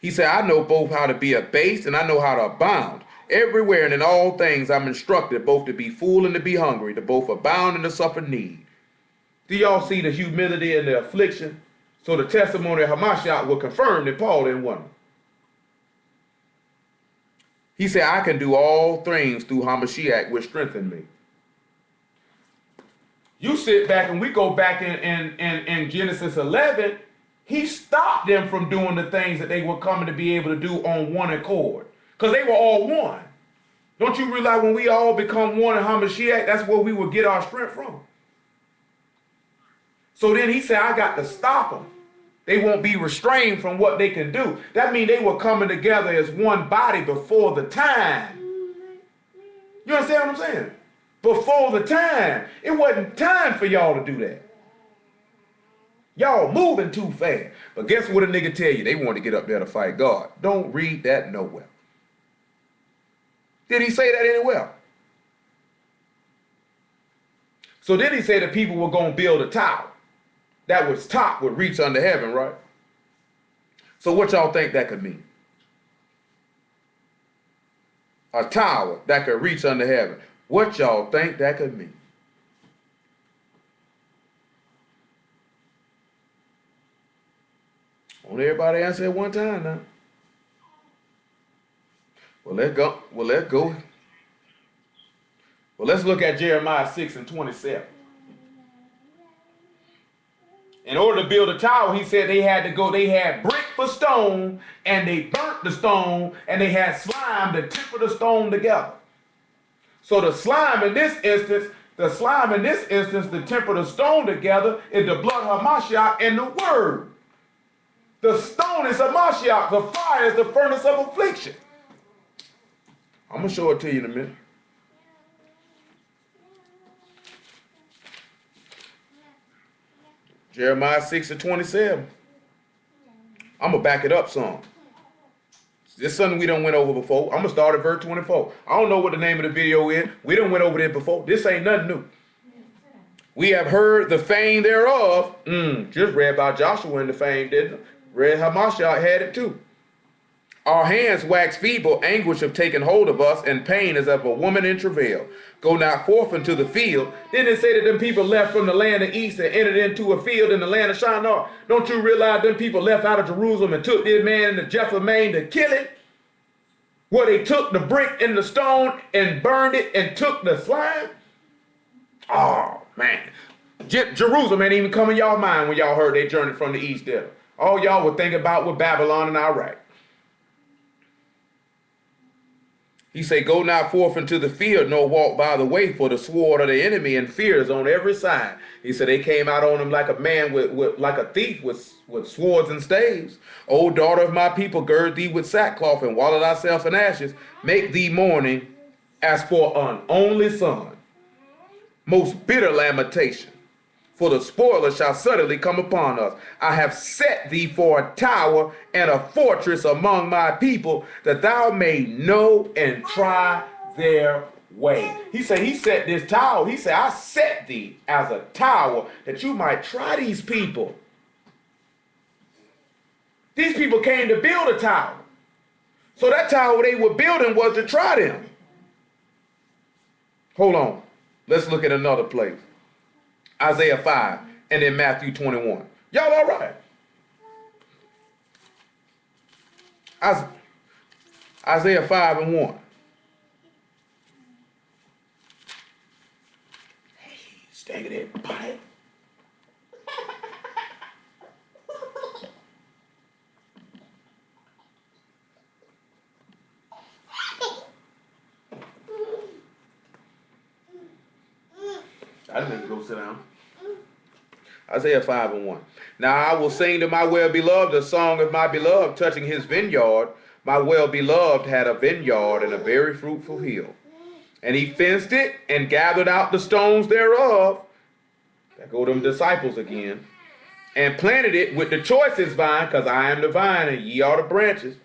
He said, I know both how to be abased and I know how to abound. Everywhere and in all things I'm instructed both to be full and to be hungry, to both abound and to suffer need. Do y'all see the humility and the affliction? So the testimony of Hamashiach will confirm that Paul didn't want him. He said, I can do all things through Hamashiach which strengthen me. You sit back and we go back in Genesis 11, he stopped them from doing the things that they were coming to be able to do on one accord. Because they were all one. Don't you realize when we all become one in Hamashiach, that's where we will get our strength from. So then he said, I got to stop them. They won't be restrained from what they can do. That means they were coming together as one body before the time. You understand what I'm saying? Before the time. It wasn't time for y'all to do that. Y'all moving too fast. But guess what a nigga tell you? They want to get up there to fight God. Don't read that nowhere. Did he say that anywhere? So then he said that people were going to build a tower that was top would reach under heaven, right? So what y'all think that could mean? A tower that could reach under heaven. What y'all think that could mean? Won't everybody answer at one time now? Well, let's go. Well, let's look at Jeremiah 6:27. In order to build a tower, he said they had brick for stone, and they burnt the stone, and they had slime to temper the stone together. So the slime in this instance, to temper the stone together is the blood of Hamashiach and the word. The stone is Hamashiach, the fire is the furnace of affliction. I'm going to show it to you in a minute. Jeremiah 6:27. I'm going to back it up some. This is something we done went over before. I'm going to start at verse 24. I don't know what the name of the video is. We done went over it before. This ain't nothing new. We have heard the fame thereof. Just read about Joshua and the fame, didn't it? Read Hamashiach had it too. Our hands wax feeble, anguish have taken hold of us, and pain as of a woman in travail. Go not forth into the field. Then it say that them people left from the land of east and entered into a field in the land of Shinar. Don't you realize them people left out of Jerusalem and took this man in the Jephthah to kill it? Where they took the brick and the stone and burned it and took the slime? Oh, man. Jerusalem ain't even come in y'all mind when y'all heard they journeyed from the east there. All y'all were thinking about was Babylon and Iraq. He said, go not forth into the field, nor walk by the way, for the sword of the enemy and fear is on every side. He said they came out on him like a man like a thief with swords and staves. O daughter of my people, gird thee with sackcloth and wallow thyself in ashes. Make thee mourning as for an only son. Most bitter lamentation. For the spoiler shall suddenly come upon us. I have set thee for a tower and a fortress among my people, that thou may know and try their way. He said he set this tower. He said, I set thee as a tower that you might try these people. These people came to build a tower. So that tower they were building was to try them. Hold on. Let's look at another place. Isaiah 5 and then Matthew 21. Y'all all right? Isaiah 5 and 1. Hey, stay there, buddy. I didn't go sit down. Isaiah 5 and 1. Now I will sing to my well-beloved a song of my beloved touching his vineyard. My well-beloved had a vineyard and a very fruitful hill. And he fenced it and gathered out the stones thereof There go them disciples again. And planted it with the choicest vine, because I am the vine and ye are the branches,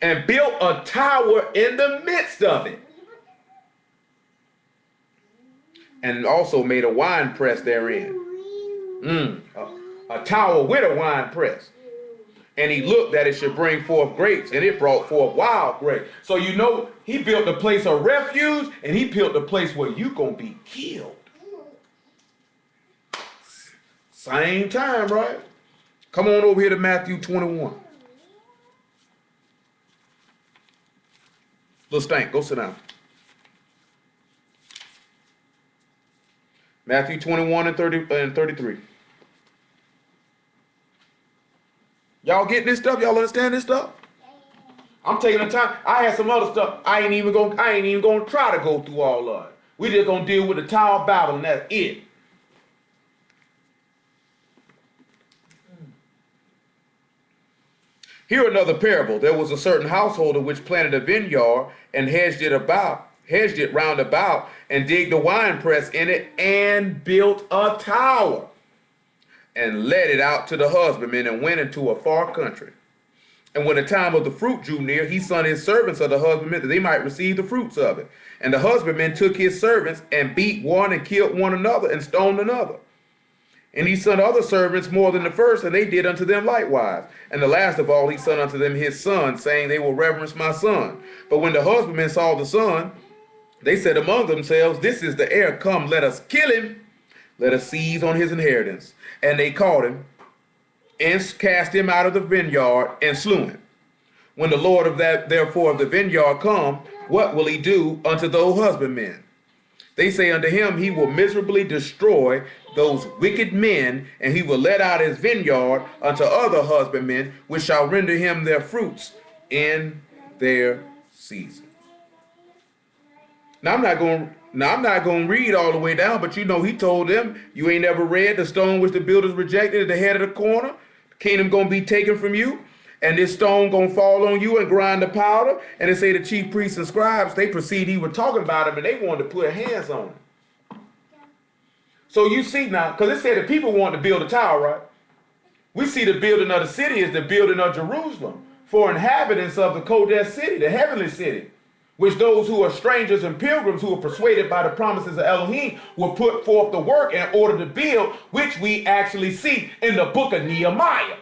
and built a tower in the midst of it. And also made a wine press therein. A tower with a wine press. And he looked that it should bring forth grapes, and it brought forth wild grapes. So you know, he built a place of refuge, and he built a place where you going to be killed. Same time, right? Come on over here to Matthew 21. Little Stank, go sit down. Matthew 21 and 33. Y'all getting this stuff? Y'all understand this stuff? I'm taking the time. I had some other stuff. I ain't even gonna try to go through all of it. We just gonna deal with the Tower of Babel, and that's it. Here another parable. There was a certain householder which planted a vineyard and hedged it round about, and digged a winepress in it, and built a tower, and let it out to the husbandmen, and went into a far country. And when the time of the fruit drew near, he sent his servants of the husbandmen that they might receive the fruits of it. And the husbandmen took his servants, and beat one, and killed one another, and stoned another. And he sent other servants more than the first, and they did unto them likewise. And the last of all he sent unto them his son, saying, they will reverence my son. But when the husbandmen saw the son, they said among themselves, this is the heir, come, let us kill him, let us seize on his inheritance. And they caught him, and cast him out of the vineyard, and slew him. When the Lord of that therefore of the vineyard come, what will he do unto those husbandmen? They say unto him, he will miserably destroy those wicked men, and he will let out his vineyard unto other husbandmen, which shall render him their fruits in their season. Now I'm not going to read all the way down, but you know he told them, you ain't ever read the stone which the builders rejected at the head of the corner. The kingdom going to be taken from you, and this stone going to fall on you and grind the powder. And they say the chief priests and scribes, they perceived he was talking about him, and they wanted to put hands on him. So you see now, because it said the people wanted to build a tower, right? We see the building of the city is the building of Jerusalem for inhabitants of the Kodesh city, the heavenly city, which those who are strangers and pilgrims who are persuaded by the promises of Elohim will put forth the work in order to build, which we actually see in the book of Nehemiah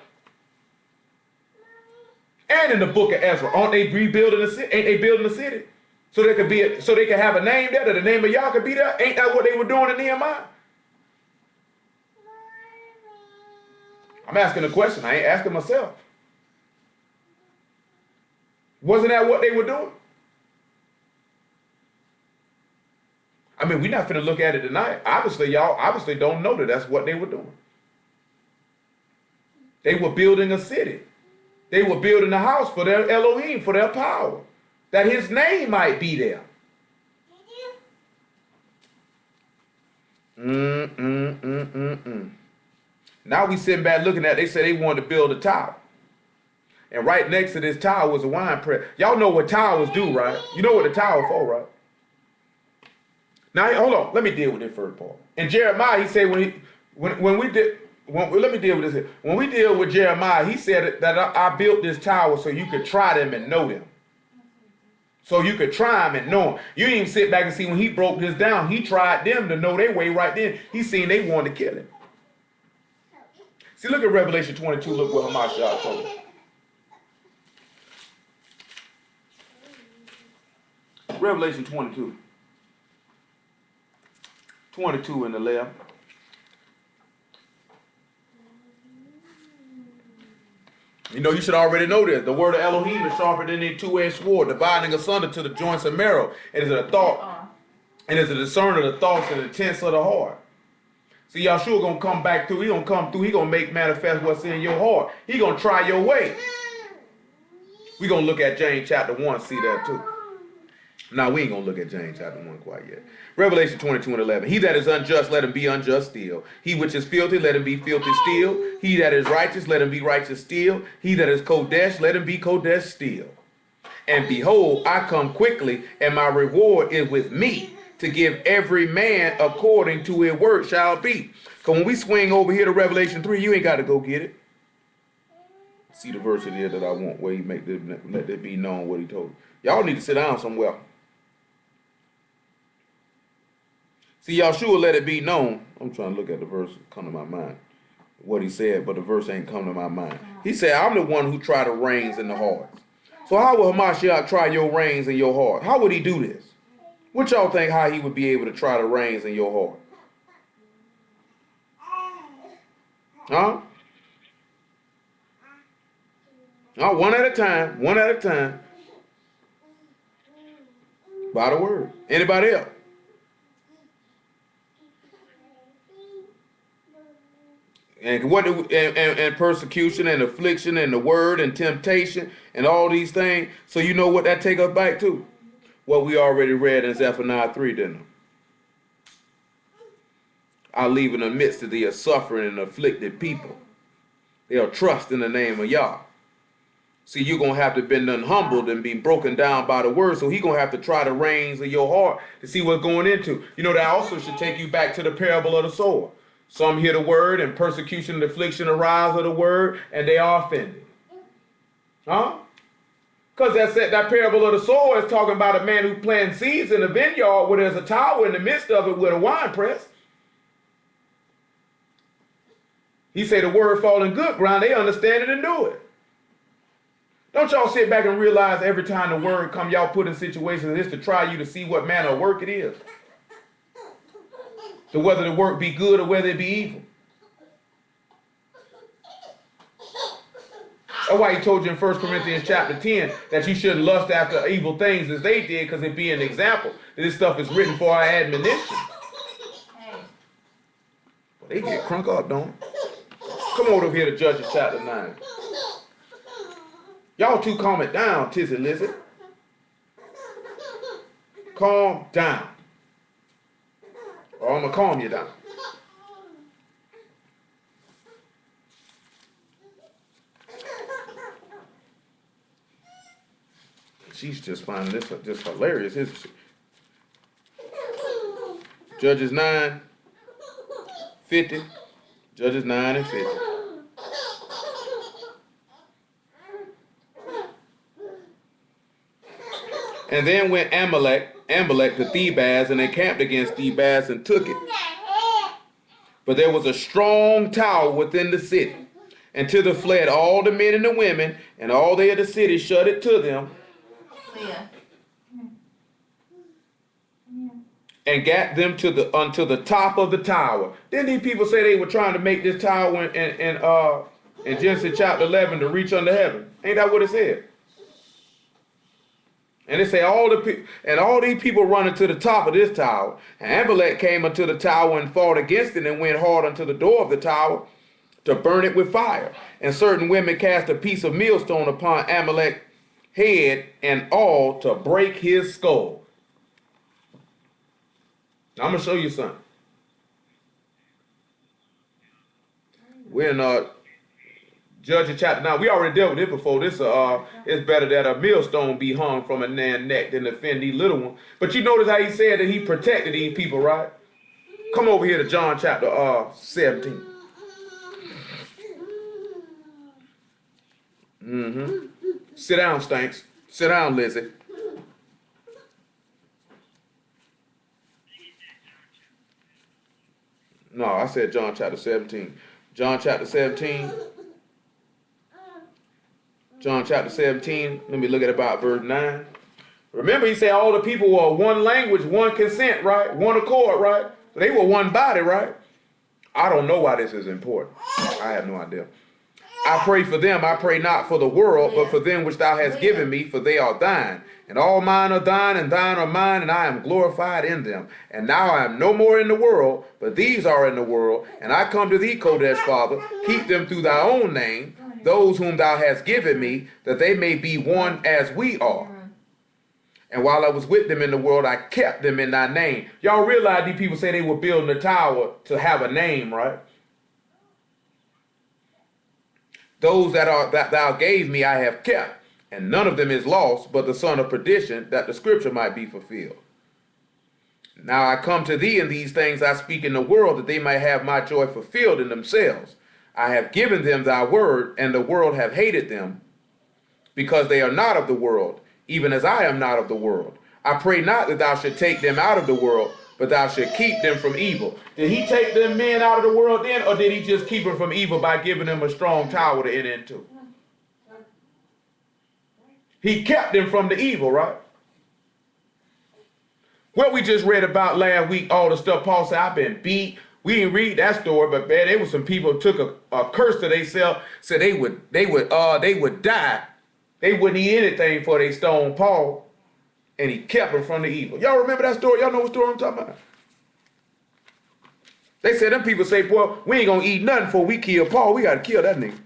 and in the book of Ezra. Aren't they rebuilding the city? Ain't they building the city so they could be so they could have a name there, that the name of Yah could be there? Ain't that what they were doing in Nehemiah? I'm asking a question. I ain't asking myself. Wasn't that what they were doing? I mean, we're not finna look at it tonight. Obviously, y'all obviously don't know that that's what they were doing. They were building a city. They were building a house for their Elohim, for their power, that his name might be there. Now we sitting back looking at, they said they wanted to build a tower. And right next to this tower was a wine press. Y'all know what towers do, right? You know what the tower for, right? Now, hold on. Let me deal with this first part. In Jeremiah, he said let me deal with this here. When we deal with Jeremiah, he said that I built this tower so you could try them and know them. So you could try them and know them. You didn't even sit back and see when he broke this down. He tried them to know their way right then. He seen they wanted to kill him. See, look at Revelation 22. Look what Hamashiach told him. Revelation 22. 22 in the left. You know, you should already know this. The word of Elohim is sharper than a two-edged sword, dividing asunder to the joints and marrow. It is a thought, and is a discerner of the thoughts and intents of the heart. See, Yeshua gonna come back through. He gonna come through. He gonna make manifest what's in your heart. He gonna try your way. We gonna look at James chapter 1, see that too. Now, we ain't going to look at James chapter 1 quite yet. Revelation 22 and 11. He that is unjust, let him be unjust still. He which is filthy, let him be filthy still. He that is righteous, let him be righteous still. He that is Kodesh, let him be Kodesh still. And behold, I come quickly, and my reward is with me, to give every man according to his work shall be. Because when we swing over here to Revelation 3, you ain't got to go get it. See the verse in here that I want where he let it be known what he told you. Y'all need to sit down somewhere. See, YESHUA let it be known. I'm trying to look at the verse come to my mind. What he said, but the verse ain't come to my mind. He said, I'm the one who try the reins in the hearts. So how will Hamashiach try your reins in your heart? How would he do this? What y'all think how he would be able to try the reins in your heart? Huh? Oh, one at a time. One at a time. By the word. Anybody else? And what and persecution and affliction and the word and temptation and all these things. So you know what that take us back to? What we already read in Zephaniah 3, didn't we? I'll leave in the midst of the suffering and afflicted people. They'll trust in the name of Yah. See, you're going to have to be done humbled and be broken down by the word. So he's going to have to try the reins of your heart to see what's going into. You know, that also should take you back to the parable of the sower. Some hear the word and persecution and affliction arise of the word and they are offended. Huh? Because that parable of the sower is talking about a man who plants seeds in a vineyard where there's a tower in the midst of it with a wine press. He say the word fall in good ground, they understand it and do it. Don't y'all sit back and realize every time the word come, y'all put in situations of this to try you to see what manner of work it is. To whether the work be good or whether it be evil. That's why he told you in 1 Corinthians chapter 10 that you shouldn't lust after evil things as they did, because it be an example. This stuff is written for our admonition. But they get crunk up, don't they? Come on over here to Judges chapter 9. Y'all two calm it down, Tizzy Lizzy. Calm down. Or I'm going to calm you down. She's just finding this just hilarious, isn't she? Judges 9, 50. Judges 9 and 50. And then went Amalek to Thebaz, and encamped against Thebaz and took it. But there was a strong tower within the city, and thither fled all the men and the women, and all they of the city shut it to them, and got them unto the top of the tower. Didn't these people say they were trying to make this tower in Genesis chapter 11 to reach unto heaven? Ain't that what it said? And they say all these people running to the top of this tower. And Amalek came unto the tower and fought against it and went hard unto the door of the tower to burn it with fire. And certain women cast a piece of millstone upon Amalek's head and all to break his skull. Now, I'm going to show you something. We're in Judges chapter 9. We already dealt with it before. This it's better that a millstone be hung from a man's neck than to offend these little ones. But you notice how he said that he protected these people, right? Come over here to John chapter 17. Sit down, Stanks. Sit down, Lizzie. No, I said John chapter 17. John chapter 17. John chapter 17, let me look at about verse 9. Remember, he said all the people were one language, one consent, right? One accord, right? They were one body, right? I don't know why this is important. I have no idea. I pray for them. I pray not for the world, but for them which thou hast given me, for they are thine. And all mine are thine, and thine are mine, and I am glorified in them. And now I am no more in the world, but these are in the world. And I come to thee, Kodesh, Father, keep them through thy own name, those whom thou hast given me, that they may be one as we are. And while I was with them in the world, I kept them in thy name. Y'all realize these people say they were building a tower to have a name, right? Those that thou gave me I have kept, and none of them is lost, but the son of perdition, that the scripture might be fulfilled. Now I come to thee, and these things I speak in the world, that they might have my joy fulfilled in themselves. I have given them thy word, and the world have hated them, because they are not of the world, even as I am not of the world. I pray not that thou should take them out of the world, but thou should keep them from evil. Did he take them men out of the world then, or did he just keep them from evil by giving them a strong tower to enter into? He kept them from the evil, right? What we just read about last week, all the stuff Paul said, I've been beat. We didn't read that story, but man, there was some people who took a curse to themselves, said they would die. They wouldn't eat anything before they stoned Paul, and he kept them from the evil. Y'all remember that story? Y'all know what story I'm talking about? They said, them people say, boy, we ain't gonna eat nothing before we kill Paul. We gotta kill that nigga.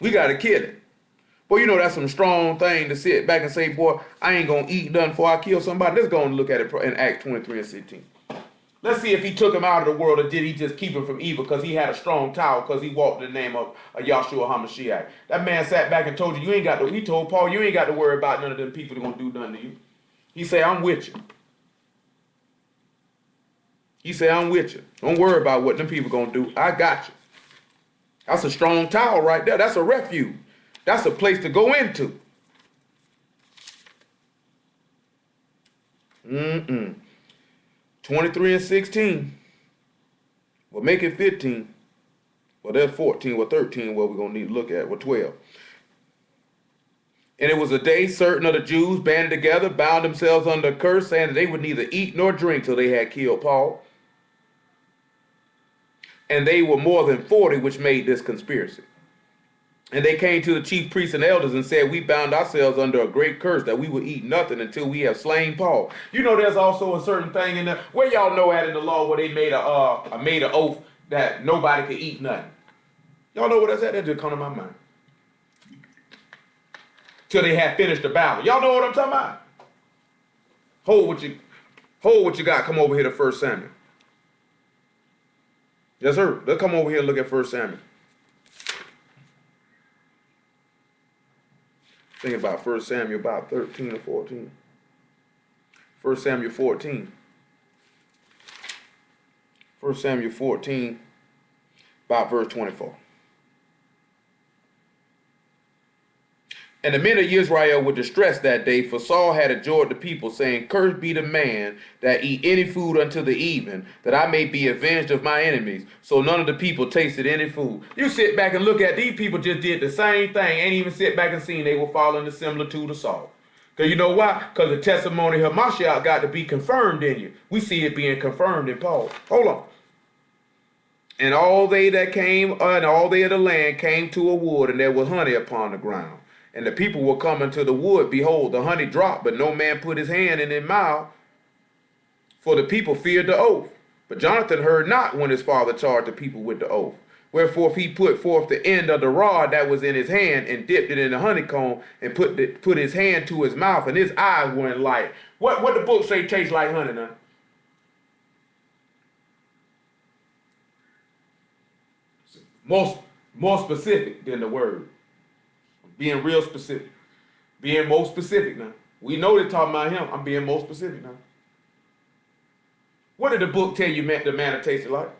We gotta kill him. Boy, you know that's some strong thing to sit back and say, boy, I ain't gonna eat nothing before I kill somebody. Let's go and look at it in Acts 23 and 16. Let's see if he took him out of the world, or did he just keep him from evil because he had a strong tower, because he walked in the name of YESHUA HaMashiach. That man sat back and told you, he told Paul, you ain't got to worry about none of them people that gonna do nothing to you. He said, I'm with you. He said, I'm with you. Don't worry about what them people gonna do. I got you. That's a strong tower right there. That's a refuge. That's a place to go into. 23 and 16. We'll make it 15. Well, there's 14. Well, 13 what we're going to need to look at. Well, 12. And it was a day certain of the Jews banded together, bound themselves under a curse, saying that they would neither eat nor drink till they had killed Paul. And they were more than 40 which made this conspiracy. And they came to the chief priests and elders and said, we bound ourselves under a great curse that we will eat nothing until we have slain Paul. You know, there's also a certain thing in there, where y'all know at in the law where they made an oath that nobody could eat nothing. Y'all know what that's at? That just come to my mind. Till they had finished the battle. Y'all know what I'm talking about? Hold what you got. Come over here to 1 Samuel. Yes, sir. Let's come over here and look at 1 Samuel. Think about 1 Samuel about 13 or 14. 1 Samuel 14. 1 Samuel 14, about verse 24. And the men of Israel were distressed that day, for Saul had adjured the people, saying, cursed be the man that eat any food until the even, that I may be avenged of my enemies. So none of the people tasted any food. You sit back and look at these people just did the same thing, ain't even sit back and seen they were following the similitude of Saul. Because you know why? Because the testimony of Mashiach got to be confirmed in you. We see it being confirmed in Paul. Hold on. And all they that came, and all they of the land came to a wood, and there was honey upon the ground. And the people were coming to the wood. Behold, the honey dropped, but no man put his hand in his mouth, for the people feared the oath. But Jonathan heard not when his father charged the people with the oath. Wherefore he put forth the end of the rod that was in his hand, and dipped it in the honeycomb, and put his hand to his mouth, and his eyes were enlightened. What the book say tastes like honey now? More specific than the word. Being real specific. Being more specific now. We know they're talking about him. I'm being more specific now. What did the book tell you the manna tasted like?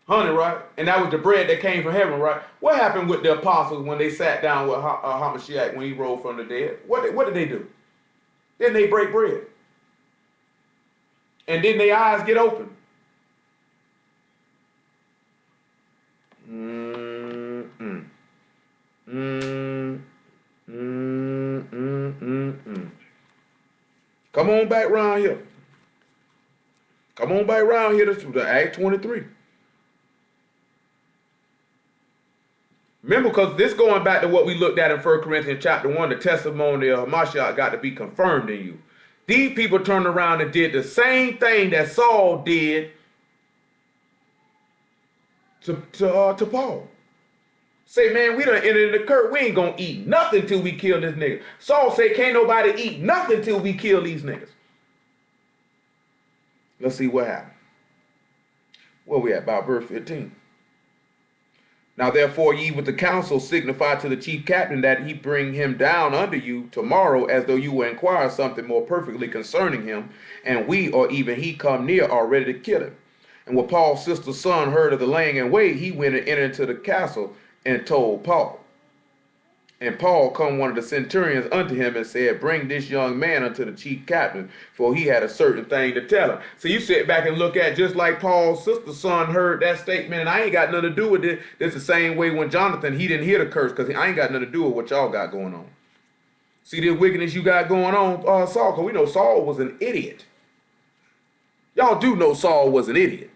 Honey, right? And that was the bread that came from heaven, right? What happened with the apostles when they sat down with HaMashiach when he rose from the dead? What did they do? Then they break bread. And then their eyes get open. Come on back around here. Come on back around here to Acts 23. Remember, because this going back to what we looked at in 1 Corinthians chapter 1, the testimony of Mashiach got to be confirmed in you. These people turned around and did the same thing that Saul did to Paul. Say, man, we done entered the curse. We ain't gonna eat nothing till we kill this nigga. Saul said, can't nobody eat nothing till we kill these niggas. Let's see what happened. Where we at? About verse 15. Now therefore ye with the counsel signify to the chief captain that he bring him down unto you tomorrow, as though you will inquire something more perfectly concerning him, and we or even he come near are ready to kill him. And when Paul's sister's son heard of the laying in wait, he went and entered into the castle and told Paul. And Paul come one of the centurions unto him and said, bring this young man unto the chief captain, for he had a certain thing to tell him. So you sit back and look at, just like Paul's sister's son heard that statement, and I ain't got nothing to do with it. It's the same way when Jonathan, he didn't hear the curse, because I ain't got nothing to do with what y'all got going on. See the wickedness you got going on, Saul, because we know Saul was an idiot. Y'all do know Saul was an idiot.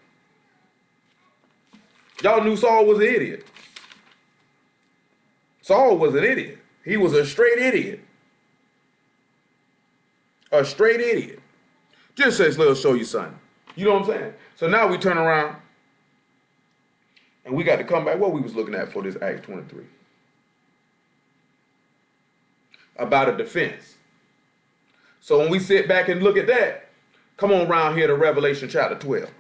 Y'all knew Saul was an idiot. Saul was an idiot. He was a straight idiot. A straight idiot. Just says, let's show you something. You know what I'm saying? So now we turn around and we got to come back. What we was looking at for this Acts 23. About a defense. So when we sit back and look at that, come on around here to Revelation chapter 12.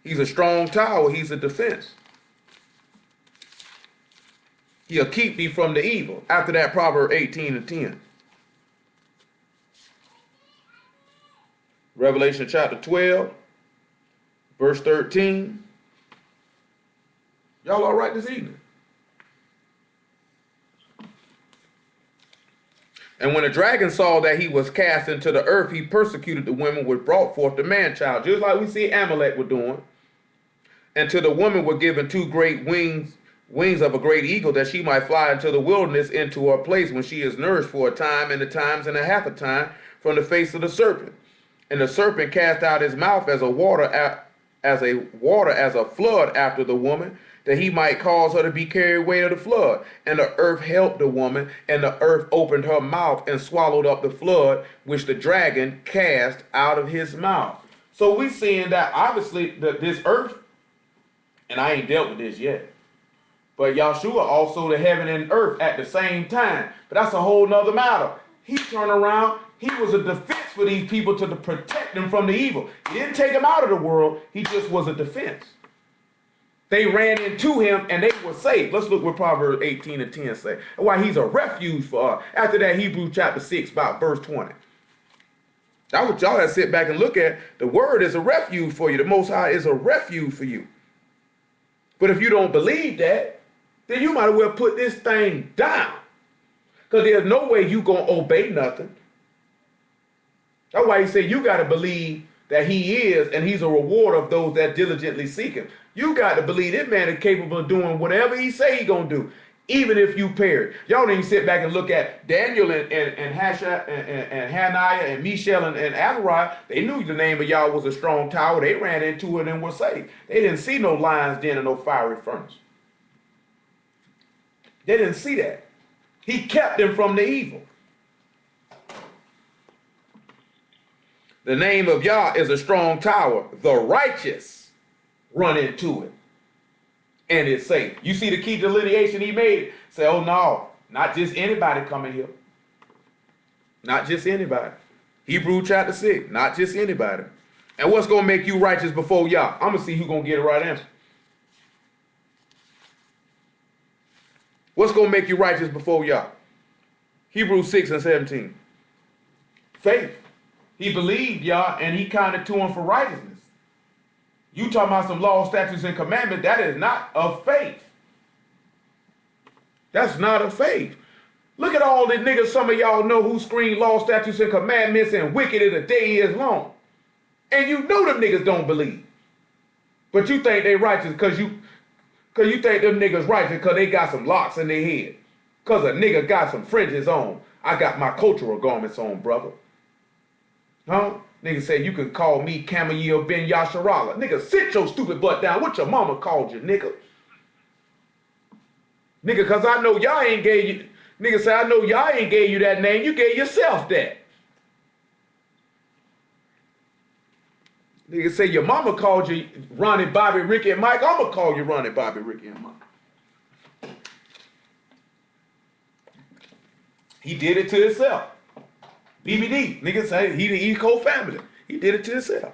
He's a strong tower. He's a defense. He'll keep thee from the evil. After that, Proverbs 18:10. Revelation chapter 12, verse 13. Y'all all right this evening? And when the dragon saw that he was cast into the earth, he persecuted the women which brought forth the man-child, just like we see Amalek were doing. And to the woman were given two great wings of a great eagle, that she might fly into the wilderness, into her place when she is nourished for a time and a times and a half a time from the face of the serpent. And the serpent cast out his mouth as a flood after the woman, that he might cause her to be carried away of the flood. And the earth helped the woman, and the earth opened her mouth and swallowed up the flood which the dragon cast out of his mouth. So we seeing that obviously this earth, and I ain't dealt with this yet, but YESHUA also the heaven and earth at the same time. But that's a whole nother matter. He turned around. He was a defense for these people to protect them from the evil. He didn't take them out of the world. He just was a defense. They ran into him and they were saved. Let's look what Proverbs 18:10 say. Why he's a refuge for us. After that, Hebrews chapter 6, about verse 20. That's what y'all have to sit back and look at. The word is a refuge for you. The Most High is a refuge for you. But if you don't believe that, then you might as well put this thing down. Because there's no way you going to obey nothing. That's why he said you got to believe that he is, and he's a rewarder of those that diligently seek him. You got to believe this man is capable of doing whatever he say he going to do, even if you perish. Y'all need to sit back and look at Daniel and Hananiah and Mishael and Azariah. They knew the name of Yah was a strong tower. They ran into it and were saved. They didn't see no lion's den and no fiery furnace. They didn't see that. He kept them from the evil. The name of Yah is a strong tower. The righteous run into it, and it's safe. You see the key delineation he made? Say, oh no, not just anybody coming here. Not just anybody. Hebrew chapter 6, not just anybody. And what's going to make you righteous before Yah? I'm going to see who's going to get the right answer. What's going to make you righteous before Yah? Hebrews 6:17. Faith. He believed Yah, and he counted to him for righteousness. You talking about some law, statutes, and commandments, that is not of faith. That's not of faith. Look at all the niggas some of y'all know who scream law, statutes, and commandments and wicked as a day is long. And you know them niggas don't believe. But you think they righteous because you think them niggas righteous because they got some locks in their head. Because a nigga got some fringes on. I got my cultural garments on, brother. Huh? Nigga said you can call me Camille Ben Yasharala. Nigga, sit your stupid butt down. What your mama called you, nigga? Nigga, cause I know y'all ain't gave you. Nigga say I know y'all ain't gave you that name. You gave yourself that. Nigga say your mama called you Ronnie, Bobby, Ricky, and Mike. I'ma call you Ronnie, Bobby, Ricky, and Mike. He did it to himself. BBD, nigga say he the East Coast family. He did it to himself.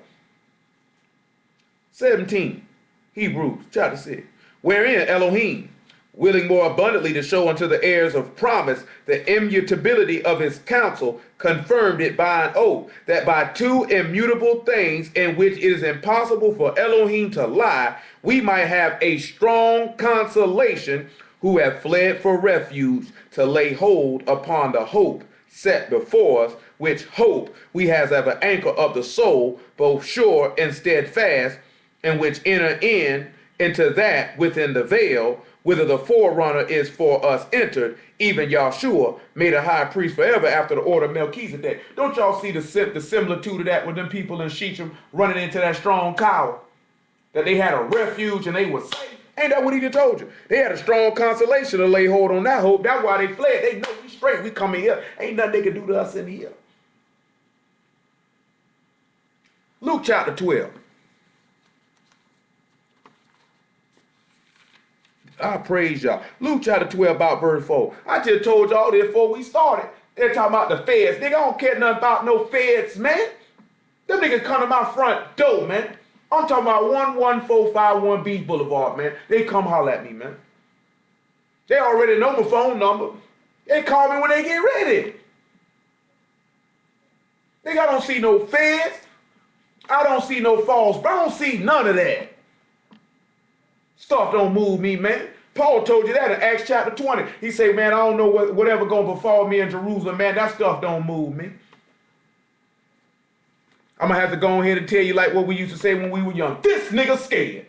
17, Hebrews chapter 6. wherein Elohim, willing more abundantly to show unto the heirs of promise the immutability of his counsel, confirmed it by an oath, that by two immutable things in which it is impossible for Elohim to lie, we might have a strong consolation who have fled for refuge to lay hold upon the hope set before us, which hope we has as an anchor of the soul, both sure and steadfast, and which enter into that within the veil, whither the forerunner is for us entered, even YESHUA, made a high priest forever after the order of Melchizedek. Don't y'all see the similitude of that with them people in Shechem running into that strong tower? That they had a refuge and they were safe. Ain't that what he just told you? They had a strong consolation to lay hold on that hope. That's why they fled. They know we straight. We coming here. Ain't nothing they can do to us in here. Luke chapter 12. I praise y'all. Luke chapter 12 about verse 4. I just told y'all this before we started. They're talking about the feds. Nigga, I don't care nothing about no feds, man. Them niggas come to my front door, man. I'm talking about 11451 Beach Boulevard, man. They come holler at me, man. They already know my phone number. They call me when they get ready. Nigga, I don't see no feds. I don't see no false, but I don't see none of that. Stuff don't move me, man. Paul told you that in Acts chapter 20. He said, man, I don't know whatever going to befall me in Jerusalem, man. That stuff don't move me. I'm going to have to go ahead and tell you like what we used to say when we were young. This nigga scared.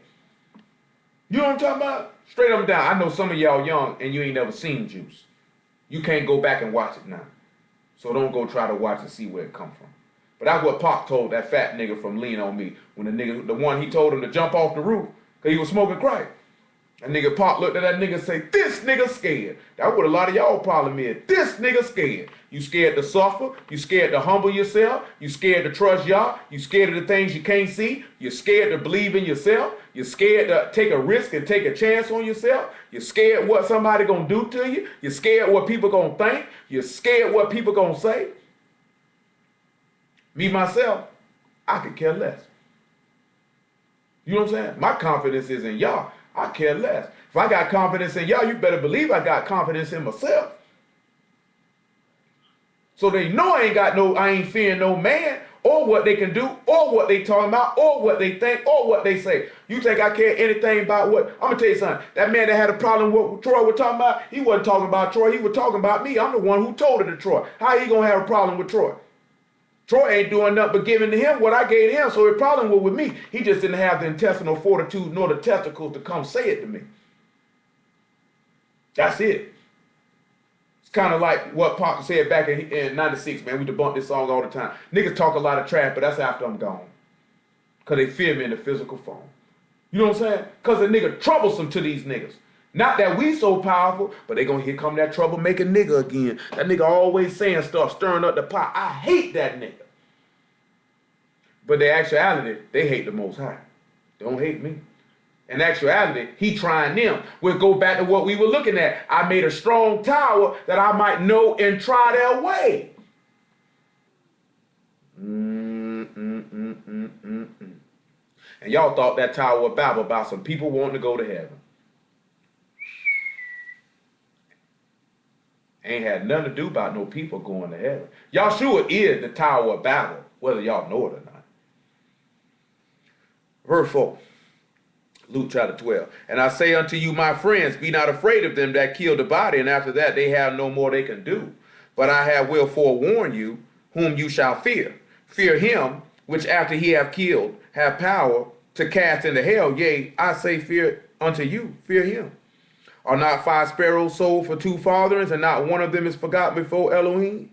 You know what I'm talking about? Straight up and down. I know some of y'all young and you ain't never seen Juice. You can't go back and watch it now. So don't go try to watch and see where it come from. But that's what Pop told that fat nigga from Lean On Me. When the one he told him to jump off the roof because he was smoking crack. That nigga Pop looked at that nigga and say, this nigga scared. That's what a lot of y'all problem is. This nigga scared. You scared to suffer. You scared to humble yourself. You scared to trust y'all. You scared of the things you can't see. You're scared to believe in yourself. You're scared to take a risk and take a chance on yourself. You're scared what somebody gonna do to you. You're scared what people gonna think. You're scared what people gonna say. Me, myself, I could care less. You know what I'm saying? My confidence is in y'all. I care less. If I got confidence in y'all, you better believe I got confidence in myself. So they know I ain't fearing no man or what they can do or what they talking about or what they think or what they say. You think I care anything about what? I'm going to tell you something. That man that had a problem with what Troy was talking about, he wasn't talking about Troy. He was talking about me. I'm the one who told it to Troy. How he going to have a problem with Troy? Troy ain't doing nothing but giving to him what I gave him, so his problem was with me. He just didn't have the intestinal fortitude nor the testicles to come say it to me. That's it. It's kind of like what Pop said back in 96, man. We debunk this song all the time. Niggas talk a lot of trash, but that's after I'm gone. Because they fear me in the physical form. You know what I'm saying? Because the nigga troublesome to these niggas. Not that we so powerful, but they gonna here come that troublemaking nigga again. That nigga always saying stuff, stirring up the pot. I hate that nigga. But the actuality, they hate the Most High. They don't hate me. In actuality, he trying them. We'll go back to what we were looking at. I made a strong tower that I might know and try their way. And y'all thought that Tower of Babel about some people wanting to go to heaven. Ain't had nothing to do about no people going to heaven. YESHUA is the Tower of Babel, whether y'all know it or not. Verse 4, Luke chapter 12. And I say unto you, my friends, be not afraid of them that kill the body, and after that they have no more they can do. But I will forewarn you, whom you shall fear. Fear him, which after he have killed, have power to cast into hell. Yea, I say fear unto you, fear him. Are not 5 sparrows sold for 2 farthings, and not one of them is forgotten before Elohim?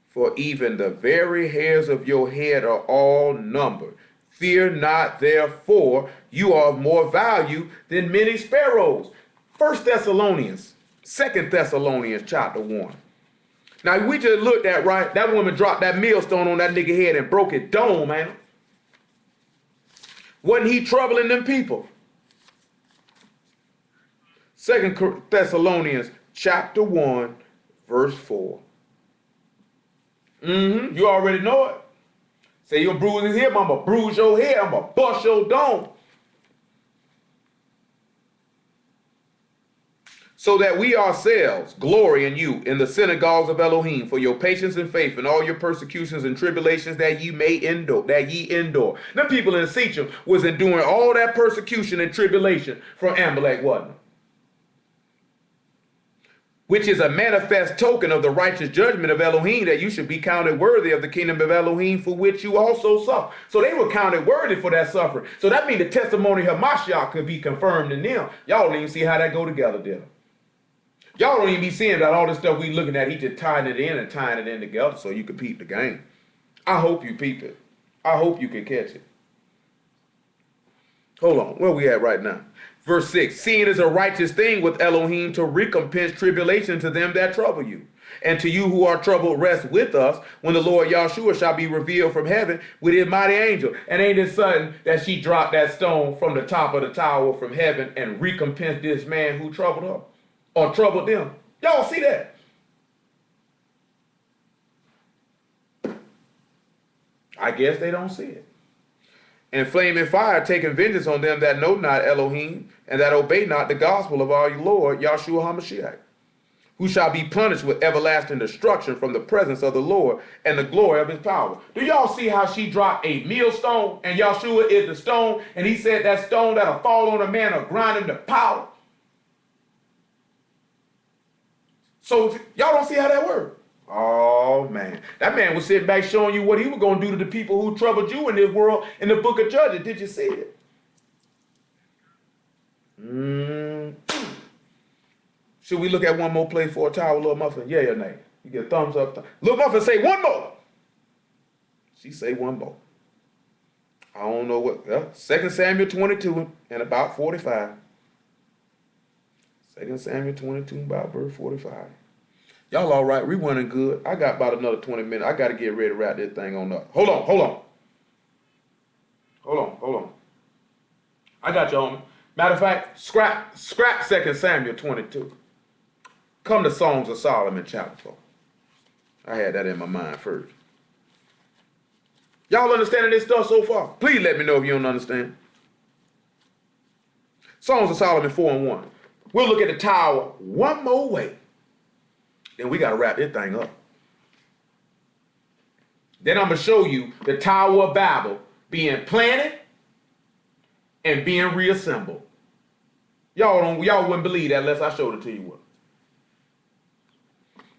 For even the very hairs of your head are all numbered. Fear not, therefore, you are of more value than many sparrows. 1 Thessalonians, 2 Thessalonians chapter 1. Now, we just looked at, right, that woman dropped that millstone on that nigga head and broke his dome, man. Wasn't he troubling them people? 2 Thessalonians chapter 1, verse 4. You already know it. Say you'll bruise his hip, I'm going to bruise your head, I'm going to bust your dome. so that we ourselves glory in you in the synagogues of Elohim for your patience and faith and all your persecutions and tribulations that ye may endure, that ye endure. The people in Sechem was enduring all that persecution and tribulation from Amalek, wasn't it? Which is a manifest token of the righteous judgment of Elohim, that you should be counted worthy of the kingdom of Elohim, for which you also suffer. So they were counted worthy for that suffering. So that means the testimony of Mashiach could be confirmed in them. Y'all don't even see how that go together, did it? Y'all don't even be seeing that all this stuff we looking at, he just tying it in and tying it in together so you can peep the game. I hope you peep it. I hope you can catch it. Hold on, where we at right now? Verse 6, seeing it is a righteous thing with Elohim to recompense tribulation to them that trouble you. And to you who are troubled, rest with us when the Lord YESHUA shall be revealed from heaven with his mighty angel. And ain't it sudden that she dropped that stone from the top of the tower from heaven and recompensed this man who troubled her or troubled them? Y'all see that? I guess they don't see it. And flaming fire taking vengeance on them that know not Elohim and that obey not the gospel of our Lord YESHUA HaMashiach, who shall be punished with everlasting destruction from the presence of the Lord and the glory of his power. Do y'all see how she dropped a millstone and YESHUA is the stone, and he said that stone that'll fall on a man or grind him to powder? So y'all don't see how that works? Oh, man. That man was sitting back showing you what he was going to do to the people who troubled you in this world in the book of Judges. Did you see it? Should we look at one more place for a tower, Little Muffin? Yeah or nay? You get a thumbs up. Little Muffin say one more. She say one more. I don't know what. 2 Samuel 22 and about 45. 2 Samuel 22 about verse 45. Y'all all right? We running good. I got about another 20 minutes. I got to get ready to wrap this thing on up. Hold on. I got you on. Matter of fact, scrap 2 Samuel 22. Come to Songs of Solomon chapter 4. I had that in my mind first. Y'all understanding this stuff so far? Please let me know if you don't understand. Songs of Solomon 4 and 1. We'll look at the tower one more way. Then we got to wrap this thing up. Then I'm going to show you the Tower of Babel being planted and being reassembled. Y'all wouldn't believe that unless I showed it to you. What?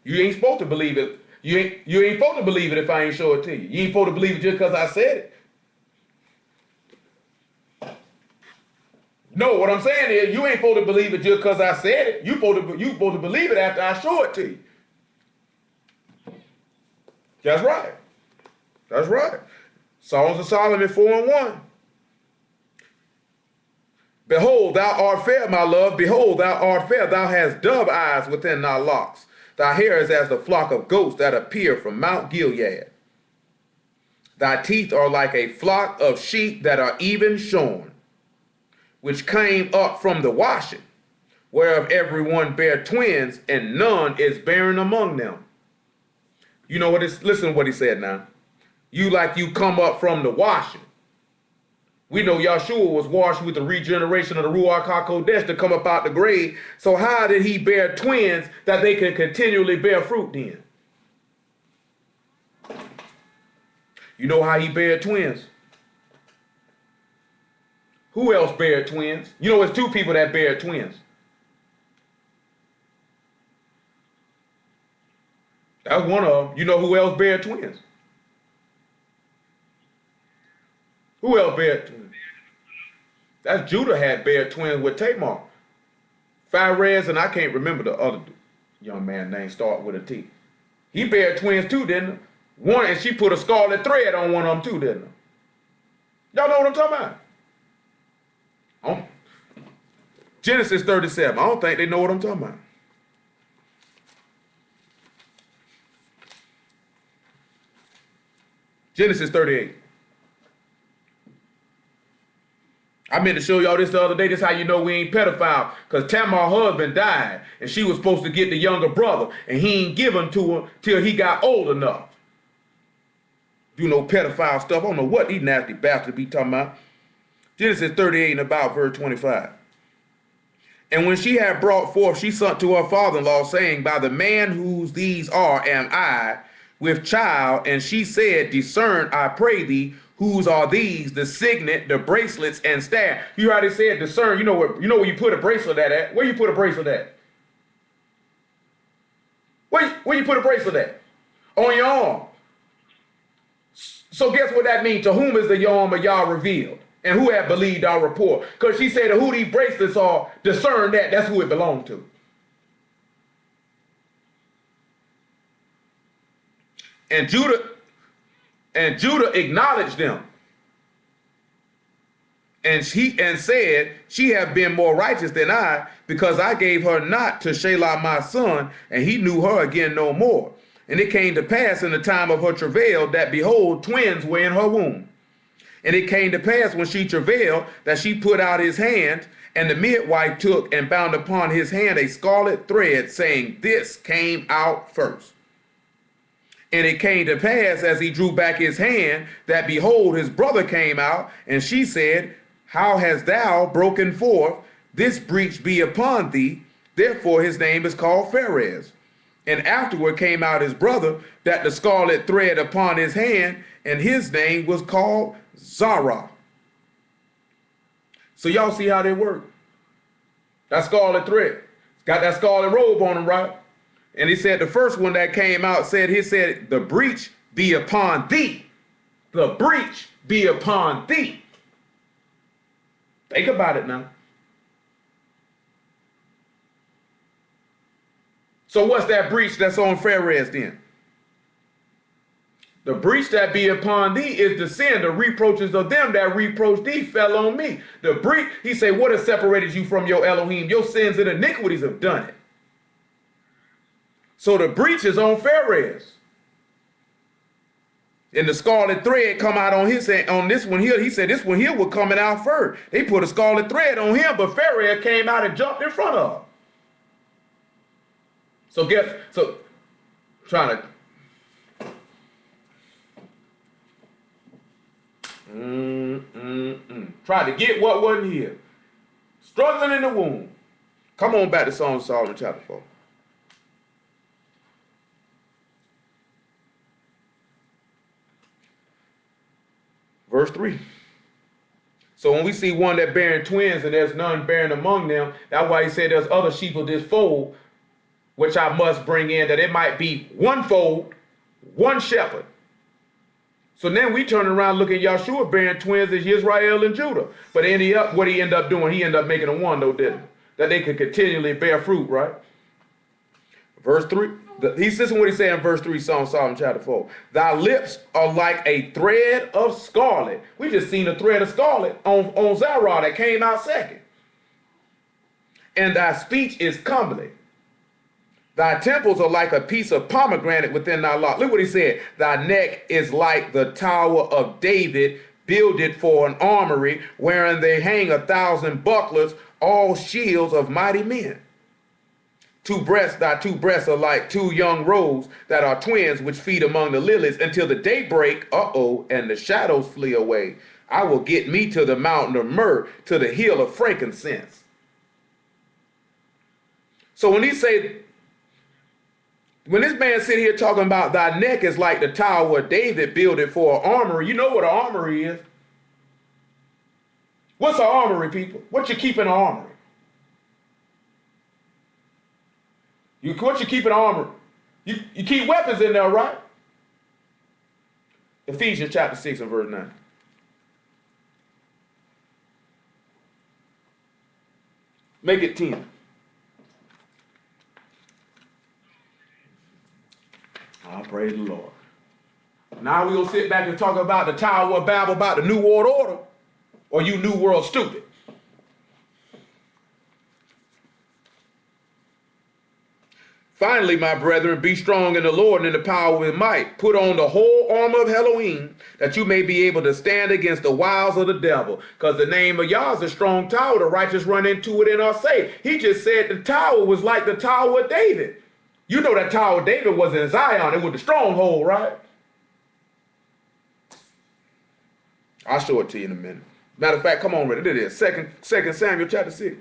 You ain't supposed to believe it. You ain't supposed to believe it if I ain't show it to you. You ain't supposed to believe it just because I said it. No, what I'm saying is you ain't supposed to believe it just because I said it. You supposed to believe it after I show it to you. That's right. That's right. Songs of Solomon 4 and 1. Behold, thou art fair, my love. Behold, thou art fair. Thou hast dove eyes within thy locks. Thy hair is as the flock of goats that appear from Mount Gilead. Thy teeth are like a flock of sheep that are even shorn, which came up from the washing, whereof every one bare twins, and none is barren among them. You know what it's, listen to what he said now. You like you come up from the washing. We know YESHUA was washed with the regeneration of the Ruach HaKodesh to come up out the grave. So how did he bear twins that they can continually bear fruit then? You know how he bared twins? Who else bared twins? You know, it's two people that bared twins. That's one of them. You know who else bared twins? Who else bared twins? That's Judah had bared twins with Tamar. Pharez, and I can't remember the other young man name start with a T. He bared twins too, didn't he? One, and she put a scarlet thread on one of them too, didn't he? Y'all know what I'm talking about? Genesis 37. I don't think they know what I'm talking about. Genesis 38. I meant to show y'all this the other day. This is how you know we ain't pedophile. Because Tamar's husband died, and she was supposed to get the younger brother, and he ain't give him to her till he got old enough. Do no pedophile stuff. I don't know what these nasty bastards be talking about. Genesis 38 and about verse 25. And when she had brought forth, she sent to her father-in-law, saying, by the man whose these are am I with child. And she said, discern, I pray thee, whose are these, the signet, the bracelets, and staff. You already said discern. You know where you put a bracelet at? Where you put a bracelet at? Where you put a bracelet at? On your arm. So guess what that means? To whom is the arm of Yah revealed? And who have believed our report? Because she said who these bracelets are, discern that. That's who it belonged to. And Judah acknowledged them. And said, she have been more righteous than I, because I gave her not to Shelah my son, and he knew her again no more. And it came to pass in the time of her travail that, behold, twins were in her womb. And it came to pass when she travailed that she put out his hand, and the midwife took and bound upon his hand a scarlet thread, saying, this came out first. And it came to pass as he drew back his hand that, behold, his brother came out, and she said, how hast thou broken forth? This breach be upon thee. Therefore his name is called Pharez. And afterward came out his brother, that the scarlet thread upon his hand, and his name was called Zara. So y'all see how they work. That scarlet thread. Got that scarlet robe on him, right? And he said the first one that came out said, the breach be upon thee. The breach be upon thee. Think about it now. So what's that breach that's on Pharez then? The breach that be upon thee is the sin, the reproaches of them that reproach thee fell on me. The breach, he said, what has separated you from your Elohim? Your sins and iniquities have done it. So the breach is on Pharez. And the scarlet thread come out on this one here. He said this one here was coming out first. They put a scarlet thread on him, but Pharez came out and jumped in front of him. Trying to try to get what wasn't here. Struggling in the womb. Come on back to Song of Solomon chapter 4. Verse 3. So when we see one that bearing twins and there's none bearing among them, that's why he said there's other sheep of this fold, which I must bring in, that it might be one fold, one shepherd. So then we turn around, look at YESHUA bearing twins as Israel and Judah. But what he ended up doing, he ended up making a one though, didn't he? That they could continually bear fruit, right? Verse 3. This is what he said in verse 3, Psalm Solomon chapter 4. Thy lips are like a thread of scarlet. We just seen a thread of scarlet on Zara that came out second. And thy speech is comely. Thy temples are like a piece of pomegranate within thy lot. Look what he said. Thy neck is like the tower of David, builded for an armory, wherein they hang 1,000 bucklers, all shields of mighty men. Thy two breasts are like two young roes that are twins, which feed among the lilies until the day break, and the shadows flee away. I will get me to the mountain of myrrh, to the hill of frankincense. So when this man sit here talking about thy neck is like the tower of David, builded for an armory, you know what an armory is. What's an armory, people? What you keep in an armory? What you keep in an armory? You keep weapons in there, right? Ephesians chapter 6 and verse 9. Make it 10. I praise the Lord. Now we're going to sit back and talk about the Tower of Babel, about the New World Order, or you New World stupid. Finally, my brethren, be strong in the Lord and in the power of his might. Put on the whole armor of Elohim, that you may be able to stand against the wiles of the devil. Because the name of Yah is a strong tower. The righteous run into it and are safe. He just said the tower was like the Tower of David. You know that Tower of David was in Zion. It was the stronghold, right? I'll show it to you in a minute. Matter of fact, come on, ready. It is 2 Samuel chapter 6.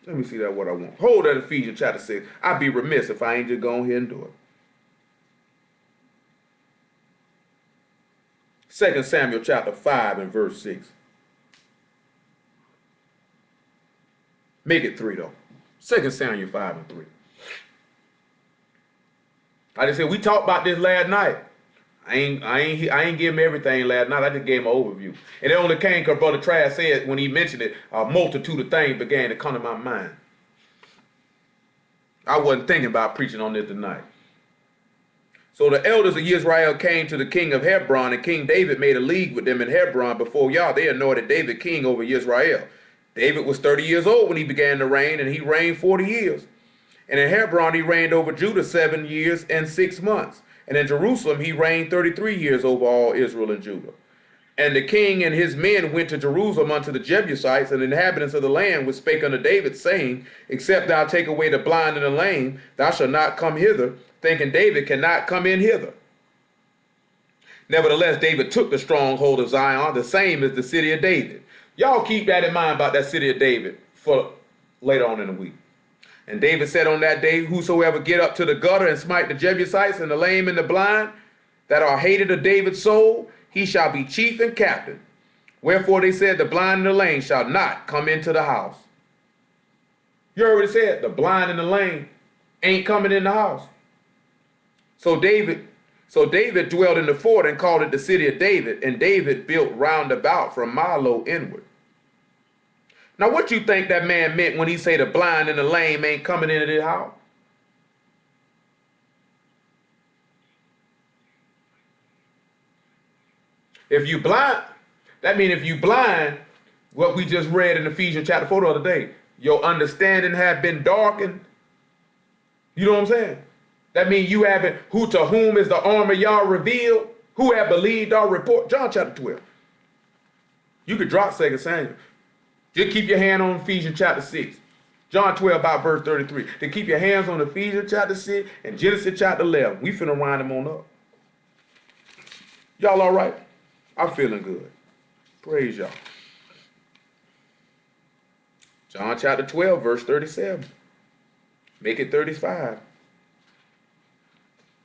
Let me see that what I want. Hold that Ephesians chapter 6. I'd be remiss if I ain't just go ahead and do it. 2 Samuel chapter 5 and verse 6. Make it 3 though. 2 Samuel 5 and 3. Like I said, we talked about this last night. I ain't give him everything last night. I just gave him an overview. And it only came because Brother Trash said when he mentioned it, a multitude of things began to come to my mind. I wasn't thinking about preaching on this tonight. So the elders of Israel came to the king of Hebron, and King David made a league with them in Hebron before Yah. They anointed David king over Israel. David was 30 years old when he began to reign, and he reigned 40 years. And in Hebron he reigned over Judah 7 years and 6 months. And in Jerusalem he reigned 33 years over all Israel and Judah. And the king and his men went to Jerusalem unto the Jebusites and the inhabitants of the land, which spake unto David, saying, Except thou take away the blind and the lame, thou shalt not come hither, thinking David cannot come in hither. Nevertheless, David took the stronghold of Zion, the same as the city of David. Y'all keep that in mind about that city of David for later on in the week. And David said on that day, Whosoever get up to the gutter and smite the Jebusites and the lame and the blind, that are hated of David's soul, he shall be chief and captain. Wherefore they said, the blind and the lame shall not come into the house. You already said, the blind and the lame ain't coming in the house. So David dwelt in the fort and called it the city of David, and David built round about from Milo inward. Now what you think that man meant when he say the blind and the lame ain't coming into the house? If you blind, that means if you blind, what we just read in Ephesians chapter 4 the other day, your understanding have been darkened. You know what I'm saying? That means you haven't, to whom is the arm of Yah revealed? Who have believed our report? John chapter 12. You could drop 2 Samuel. Just keep your hand on Ephesians chapter 6. John 12 about verse 33. Then keep your hands on Ephesians chapter 6 and Genesis chapter 11. We finna wind them on up. Y'all all right? I'm feeling good. Praise y'all. John chapter 12, verse 37. Make it 35.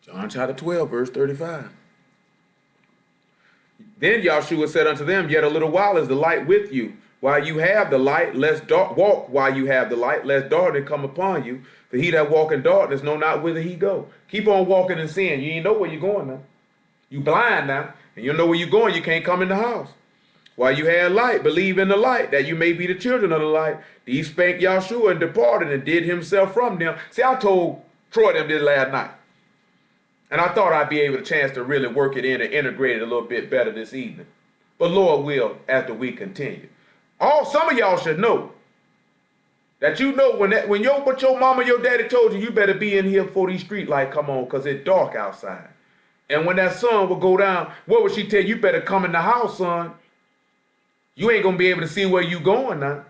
John chapter 12, verse 35. Then YESHUA said unto them, Yet a little while is the light with you. While you have the light, walk while you have the light, lest darkness come upon you. For he that walk in darkness know not whither he go. Keep on walking in sin. You ain't know where you're going now. You blind now, and you know where you're going. You can't come in the house. While you have light, believe in the light, that you may be the children of the light. These spake YESHUA and departed and did himself from them. See, I told Troy them this last night. And I thought I'd be able to chance to really work it in and integrate it a little bit better this evening. But Lord will as the week continue. Some of y'all should know that when your mama, your daddy told you, you better be in here before these street lights come on because it's dark outside. And when that sun will go down, what would she tell you? You better come in the house, son. You ain't going to be able to see where you going now.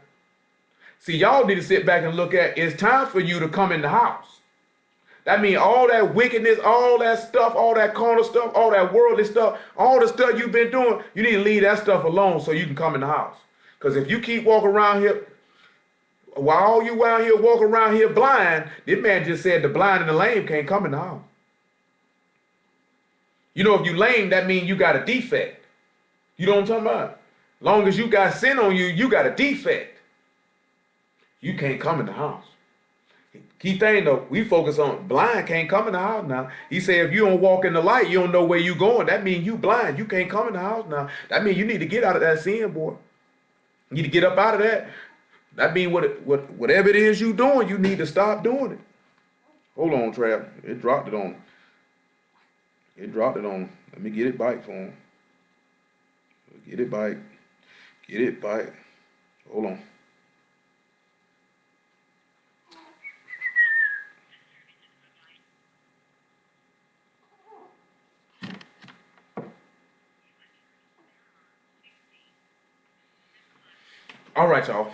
See, y'all need to sit back and look at, it's time for you to come in the house. That means all that wickedness, all that stuff, all that carnal stuff, all that worldly stuff, all the stuff you've been doing, you need to leave that stuff alone so you can come in the house. Because if you keep walking around here, while you out here walking around here blind, this man just said the blind and the lame can't come in the house. You know, if you lame, that means you got a defect. You know what I'm talking about? Long as you got sin on you, you got a defect. You can't come in the house. Key thing though, we focus on blind can't come in the house now. He said if you don't walk in the light, you don't know where you going. That means you blind. You can't come in the house now. That means you need to get out of that sin, boy. You need to get up out of that. That means whatever it is you doing, you need to stop doing it. Hold on, Trav. It dropped it on. It dropped it on. Let me get it back for him. Get it back. Get it back. Hold on. All right, y'all.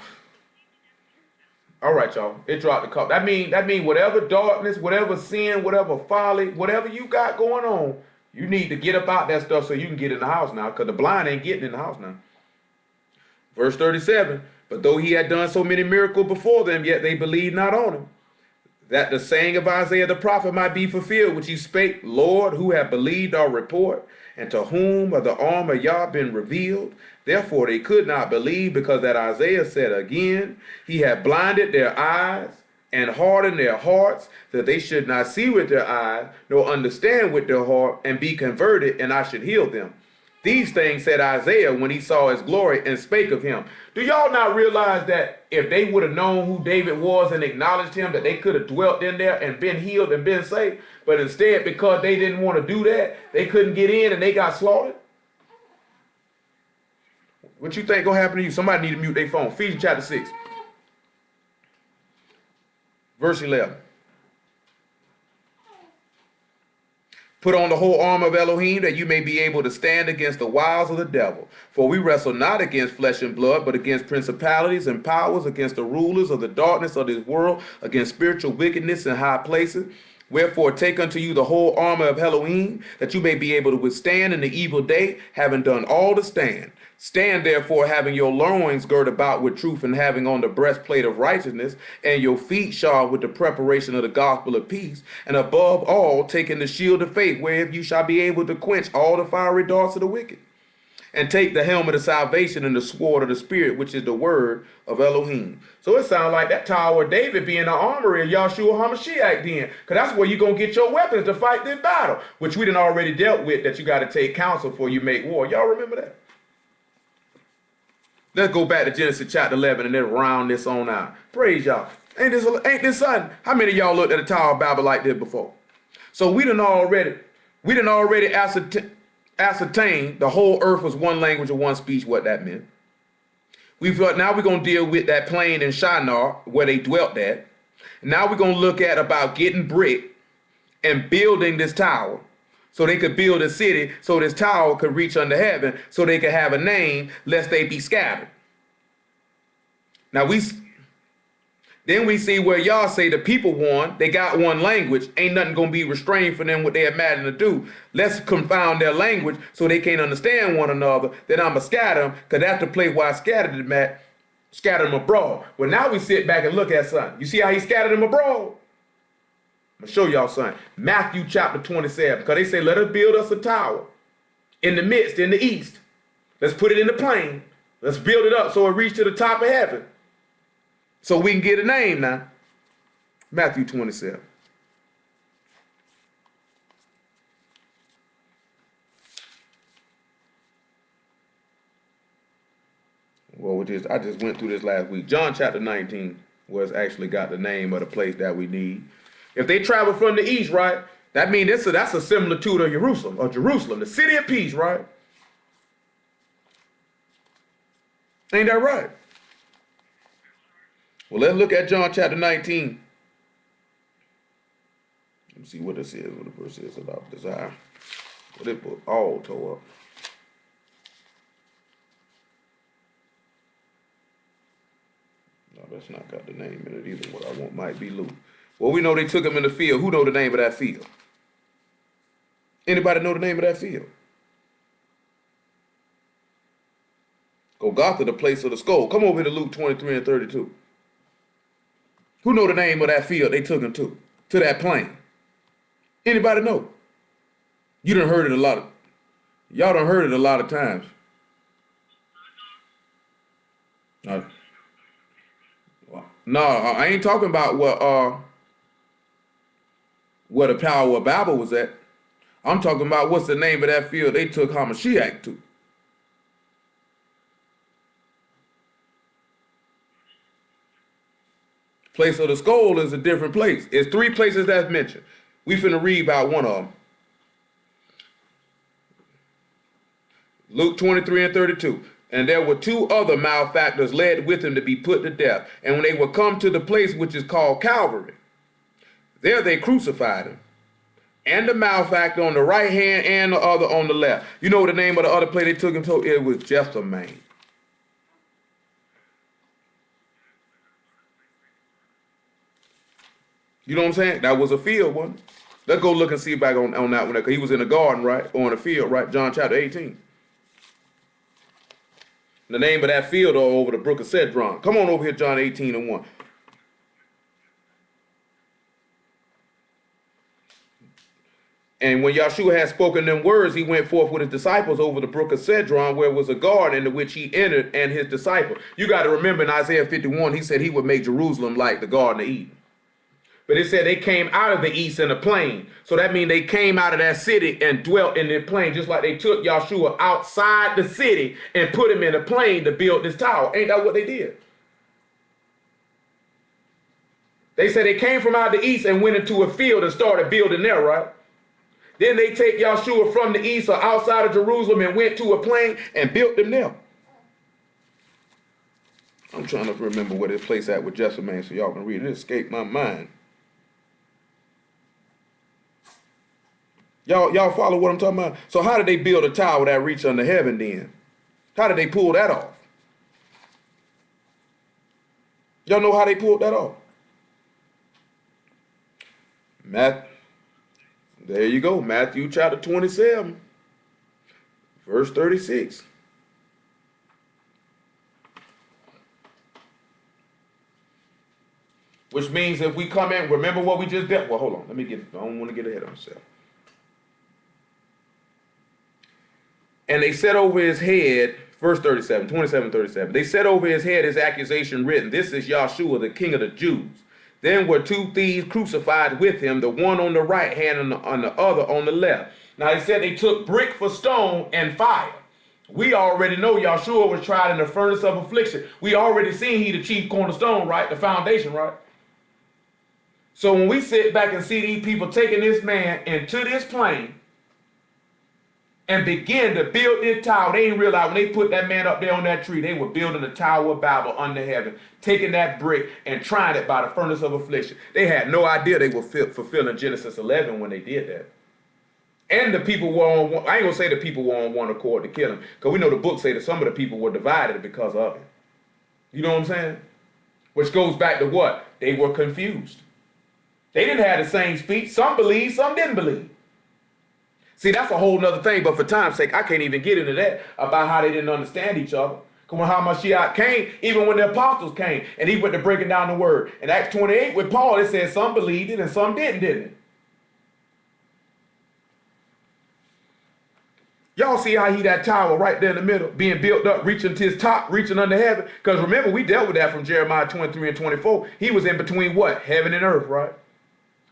All right, y'all. It dropped the cup. That mean whatever darkness, whatever sin, whatever folly, whatever you got going on, you need to get up out that stuff so you can get in the house now, because the blind ain't getting in the house now. Verse 37, But though he had done so many miracles before them, yet they believed not on him. That the saying of Isaiah the prophet might be fulfilled, which he spake, Lord, who have believed our report, and to whom of the arm of Yah been revealed. Therefore they could not believe, because that Isaiah said again, he had blinded their eyes and hardened their hearts, that they should not see with their eyes, nor understand with their heart, and be converted, and I should heal them. These things said Isaiah when he saw his glory and spake of him. Do y'all not realize that if they would have known who David was and acknowledged him, that they could have dwelt in there and been healed and been saved? But instead, because they didn't want to do that, they couldn't get in and they got slaughtered? What you think gonna happen to you? Somebody need to mute their phone. Ephesians chapter 6. Verse 11. Put on the whole armor of Elohim, that you may be able to stand against the wiles of the devil. For we wrestle not against flesh and blood, but against principalities and powers, against the rulers of the darkness of this world, against spiritual wickedness in high places. Wherefore take unto you the whole armor of Elohim, that you may be able to withstand in the evil day, having done all to stand. Stand therefore, having your loins girt about with truth, and having on the breastplate of righteousness, and your feet shod with the preparation of the gospel of peace, and above all taking the shield of faith, wherewith you shall be able to quench all the fiery darts of the wicked. And take the helmet of salvation and the sword of the Spirit, which is the word of Elohim. So it sounds like that Tower of David being the armory of YESHUA HaMashiach then. Because that's where you're going to get your weapons to fight this battle, which we done already dealt with, that you got to take counsel before you make war. Y'all remember that? Let's go back to Genesis chapter 11 and then round this on out. Praise y'all. Ain't this something? How many of y'all looked at the Tower of Babel like this before? So we done already ascertained the whole earth was one language or one speech, what that meant. Now we're going to deal with that plain in Shinar where they dwelt at. Now we're going to look at about getting brick and building this tower, so they could build a city, so this tower could reach unto heaven, so they could have a name, lest they be scattered. Now then we see where y'all say the people won, they got one language, ain't nothing gonna be restrained for them what they imagine to do. Let's confound their language so they can't understand one another, then I'ma scatter them, because that's the place where I scattered them at, scatter them abroad. Well, now we sit back and look at something. You see how he scattered them abroad? I'm going to show y'all something. Matthew chapter 27. Because they say, let us build us a tower in the midst, in the east. Let's put it in the plain. Let's build it up so it reaches to the top of heaven, so we can get a name now. Matthew 27. Well, I just went through this last week. John chapter 19 was actually got the name of the place that we need. If they travel from the east, right, that means that's a similitude of Jerusalem, the city of peace, right? Ain't that right? Well, let's look at John chapter 19. Let me see what this is, what the verse is about desire. Well, it was all tore up. No, that's not got the name in it either. What I want might be Luke. Well, we know they took him in the field. Who know the name of that field? Anybody know the name of that field? Golgotha, the place of the skull. Come over here to Luke 23 and 32. Who know the name of that field they took him to? To that plain. Anybody know? You done heard it a lot of, y'all done heard it a lot of times. No, I ain't talking about where the Tower of Babel was at. I'm talking about what's the name of that field they took HaMashiach to. Place of the skull is a different place. It's three places that's mentioned. We finna read about one of them. Luke 23 and 32. And there were two other malefactors led with him to be put to death. And when they were come to the place which is called Calvary, there they crucified him, and the malefactor on the right hand and the other on the left. You know what the name of the other place they took him to? It was Gethsemane. You know what I'm saying? That was a field one. Let's go look and see back on that one. Because he was in the garden, right? Or in the field, right? John chapter 18. The name of that field over the brook of Cedron. Come on over here, John 18:1. And when Yeshua had spoken them words, he went forth with his disciples over the brook of Cedron, where was a garden into which he entered and his disciples. You got to remember in Isaiah 51, he said he would make Jerusalem like the Garden of Eden. But it said they came out of the east in the plain. So that means they came out of that city and dwelt in the plain, just like they took Yeshua outside the city and put him in a plain to build this tower. Ain't that what they did? They said they came from out of the east and went into a field and started building there, right? Then they take Yeshua from the east or outside of Jerusalem and went to a plain and built them there. I'm trying to remember where this place at with Jessup, man, so y'all can read it. It escaped my mind. Y'all follow what I'm talking about? So how did they build a tower that reached under heaven then? How did they pull that off? Y'all know how they pulled that off? There you go, Matthew chapter 27, verse 36. Which means if we come in, remember what we just did? Well, hold on, I don't want to get ahead of myself. And they set over his head, verse 37, 27:37. They set over his head his accusation written, "This is Yeshua, the King of the Jews." Then were two thieves crucified with him, the one on the right hand and the other on the left. Now they said they took brick for stone and fire. We already know Yeshua was tried in the furnace of affliction. We already seen he the chief cornerstone, right? The foundation, right? So when we sit back and see these people taking this man into this plain and begin to build this tower, they didn't realize when they put that man up there on that tree, they were building the Tower of Babel under heaven, taking that brick and trying it by the furnace of affliction. They had no idea they were fulfilling Genesis 11 when they did that. And the people were on, I ain't gonna say the people were on one accord to kill him, because we know the book say that some of the people were divided because of it. You know what I'm saying? Which goes back to what? They were confused. They didn't have the same speech. Some believed, some didn't believe. See, that's a whole nother thing, but for time's sake, I can't even get into that about how they didn't understand each other. Because when Hamashiach came, even when the apostles came, and he went to breaking down the word. In Acts 28 with Paul, it said some believed it and some didn't it? Y'all see how he that tower right there in the middle, being built up, reaching to his top, reaching under heaven? Because remember, we dealt with that from Jeremiah 23 and 24. He was in between what? Heaven and earth, right?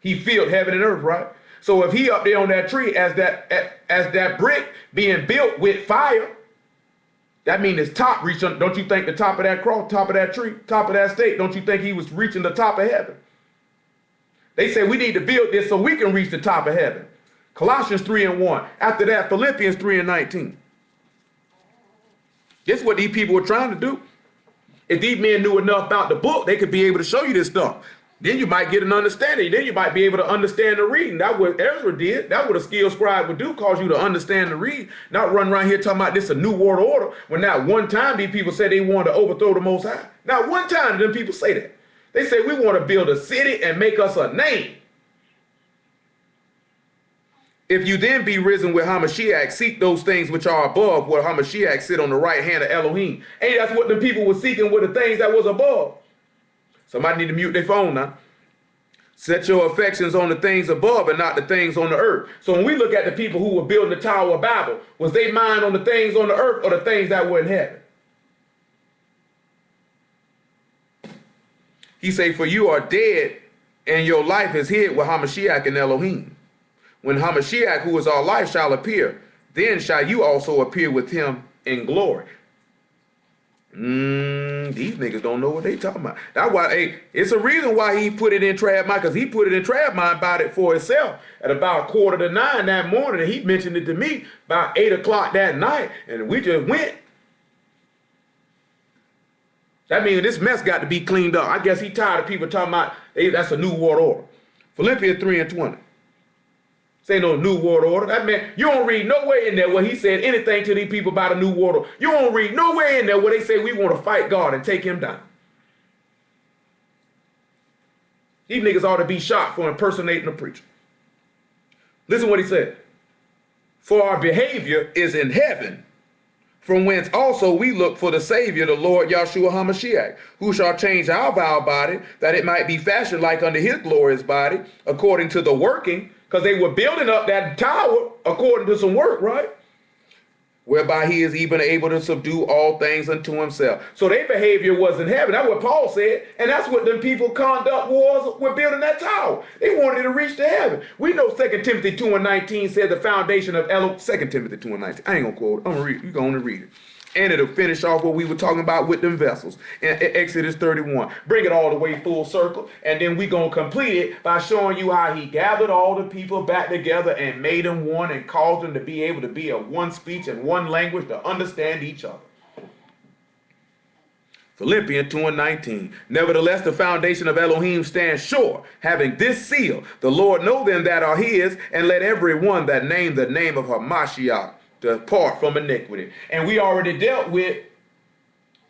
He filled heaven and earth, right? So if he up there on that tree as that brick being built with fire, that means his top reaching. Don't you think the top of that cross, top of that tree, top of that stake, don't you think he was reaching the top of heaven? They say we need to build this so we can reach the top of heaven. Colossians 3:1. After that, Philippians 3:19. This is what these people were trying to do. If these men knew enough about the book, they could be able to show you this stuff. Then you might get an understanding. Then you might be able to understand the reading. That's what Ezra did. That's what a skilled scribe would do, cause you to understand the read. Not run around here talking about this a new world order, when not one time these people said they wanted to overthrow the Most High. Not one time did them people say that. They say we want to build a city and make us a name. If you then be risen with Hamashiach, seek those things which are above, where Hamashiach sit on the right hand of Elohim. Ain't that's what the people were seeking, with the things that was above. Somebody need to mute their phone now. Set your affections on the things above and not the things on the earth. So when we look at the people who were building the Tower of Babel, was they mind on the things on the earth or the things that were in heaven? He say, for you are dead and your life is hid with Hamashiach and Elohim. When Hamashiach, who is our life, shall appear, then shall you also appear with him in glory. These niggas don't know what they talking about. That's why, hey, it's a reason why he put it in Trav Mind, because he put it in Trav Mind about it for himself at about 8:45 that morning, and he mentioned it to me about 8 o'clock that night, and we just went. That means this mess got to be cleaned up. I guess he tired of people talking about, hey, that's a new world order. Philippians 3:20. Say no new world order. That man, you don't read nowhere in there where he said anything to these people about a new world order. You don't read nowhere in there where they say we want to fight God and take him down. These niggas ought to be shot for impersonating a preacher. Listen what he said. For our behavior is in heaven, from whence also we look for the Savior, the Lord YESHUA HaMashiach, who shall change our vile body, that it might be fashioned like unto his glorious body, according to the working, because they were building up that tower according to some work, right? Whereby he is even able to subdue all things unto himself. So their behavior was in heaven. That's what Paul said, and that's what them people conduct was with building that tower. They wanted to reach to heaven. We know 2 Timothy 2:19 said the foundation of 2 Timothy 2:19. I ain't gonna quote it. I'm gonna read it. You're gonna read it. And it'll finish off what we were talking about with them vessels in Exodus 31. Bring it all the way full circle, and then we gonna complete it by showing you how he gathered all the people back together and made them one and caused them to be able to be of one speech and one language to understand each other. Philippians 2:19. Nevertheless, the foundation of Elohim stands sure, having this seal: the Lord know them that are his, and let every one that name the name of Hamashiach depart from iniquity. And we already dealt with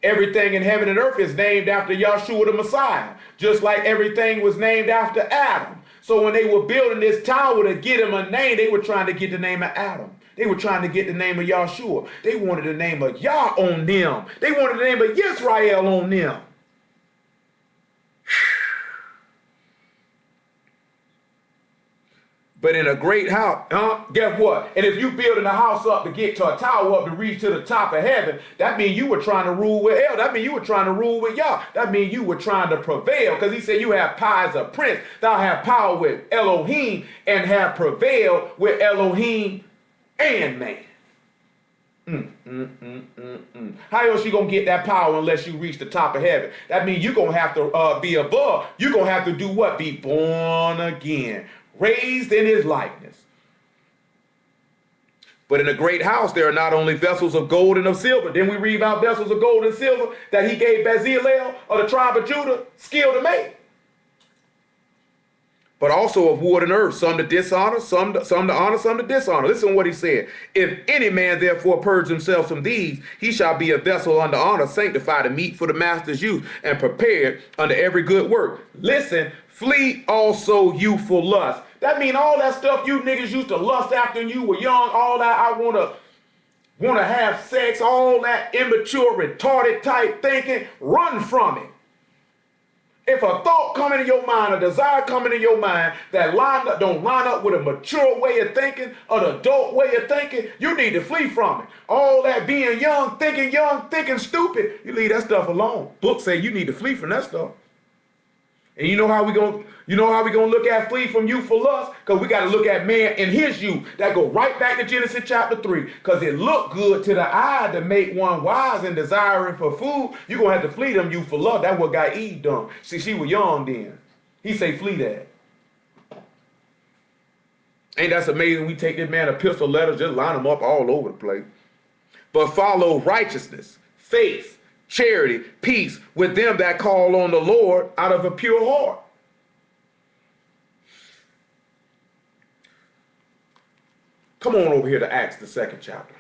everything in heaven and earth is named after YESHUA the Messiah, just like everything was named after Adam. So when they were building this tower to get him a name, they were trying to get the name of Adam. They were trying to get the name of YESHUA. They wanted the name of Yah on them. They wanted the name of Yisrael on them. But in a great house, guess what? And if you building a house up to get to a tower up to reach to the top of heaven, that means you were trying to rule with El. That means you were trying to rule with Yah. That means you were trying to prevail, because he said you have power as a prince. Thou have power with Elohim and have prevailed with Elohim and man. How else you gonna get that power unless you reach the top of heaven? That means you're gonna have to be above. You're gonna have to do what? Be born again, raised in his likeness. But in a great house there are not only vessels of gold and of silver. Then we read about vessels of gold and silver that he gave Bezalel of the tribe of Judah skill to make. But also of wood and earth, some to dishonor, some to honor, some to dishonor. Listen to what he said. If any man therefore purge himself from these, he shall be a vessel unto honor, sanctified and meet for the master's use, and prepared unto every good work. Listen, flee also youthful lust. That means all that stuff you niggas used to lust after when you were young, all that I wanna have sex, all that immature, retarded type thinking, run from it. If a thought come into your mind, a desire come into your mind that don't line up with a mature way of thinking, an adult way of thinking, you need to flee from it. All that being young, thinking stupid, you leave that stuff alone. Books say you need to flee from that stuff. And you know how we gonna look at flee from youthful lust? Because we got to look at man in his youth. That go right back to Genesis chapter 3. Because it looked good to the eye to make one wise and desiring for food. You're going to have to flee them youthful lust. That's what got Eve done. See, she was young then. He say flee that. Ain't that amazing? We take this man a pistol letters, just line them up all over the place. But follow righteousness, faith, charity, peace with them that call on the Lord out of a pure heart. Come on over here to Acts, the 2nd chapter,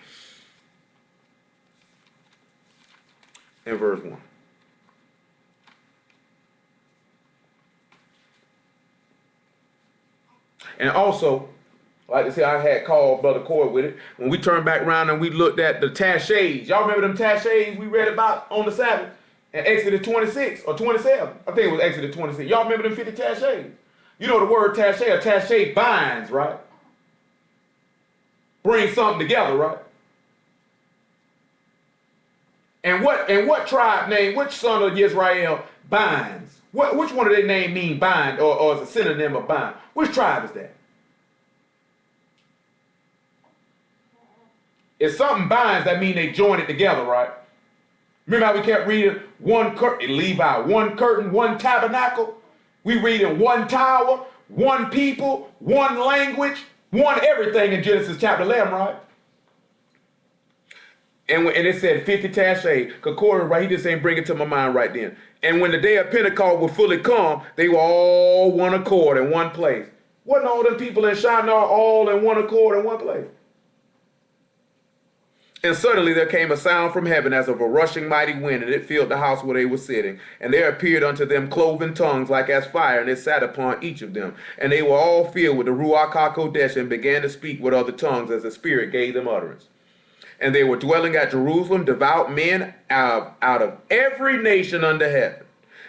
and verse 1. And also, like I said, I had called Brother Cord with it. When we turned back around and we looked at the taches, y'all remember them taches we read about on the Sabbath in Exodus 26 or 27? I think it was Exodus 26. Y'all remember them 50 taches? You know the word tache, a tache binds, right? Bring something together, right? And what tribe name, which son of Israel binds? Which one of their name mean bind or is a synonym of bind? Which tribe is that? If something binds, that means they join it together, right? Remember how we kept reading one curtain, Levi, one curtain, one tabernacle? We reading one tower, one people, one language, one everything in Genesis chapter 11, right? And it said 50 taches. Concordant, right? He just ain't bring it to my mind right then. And when the day of Pentecost was fully come, they were all one accord in one place. Wasn't all them people in Shinar all in one accord in one place? And suddenly there came a sound from heaven as of a rushing mighty wind, and it filled the house where they were sitting. And there appeared unto them cloven tongues like as fire, and it sat upon each of them. And they were all filled with the Ruach HaKodesh, and began to speak with other tongues as the Spirit gave them utterance. And they were dwelling at Jerusalem, devout men out of every nation under heaven.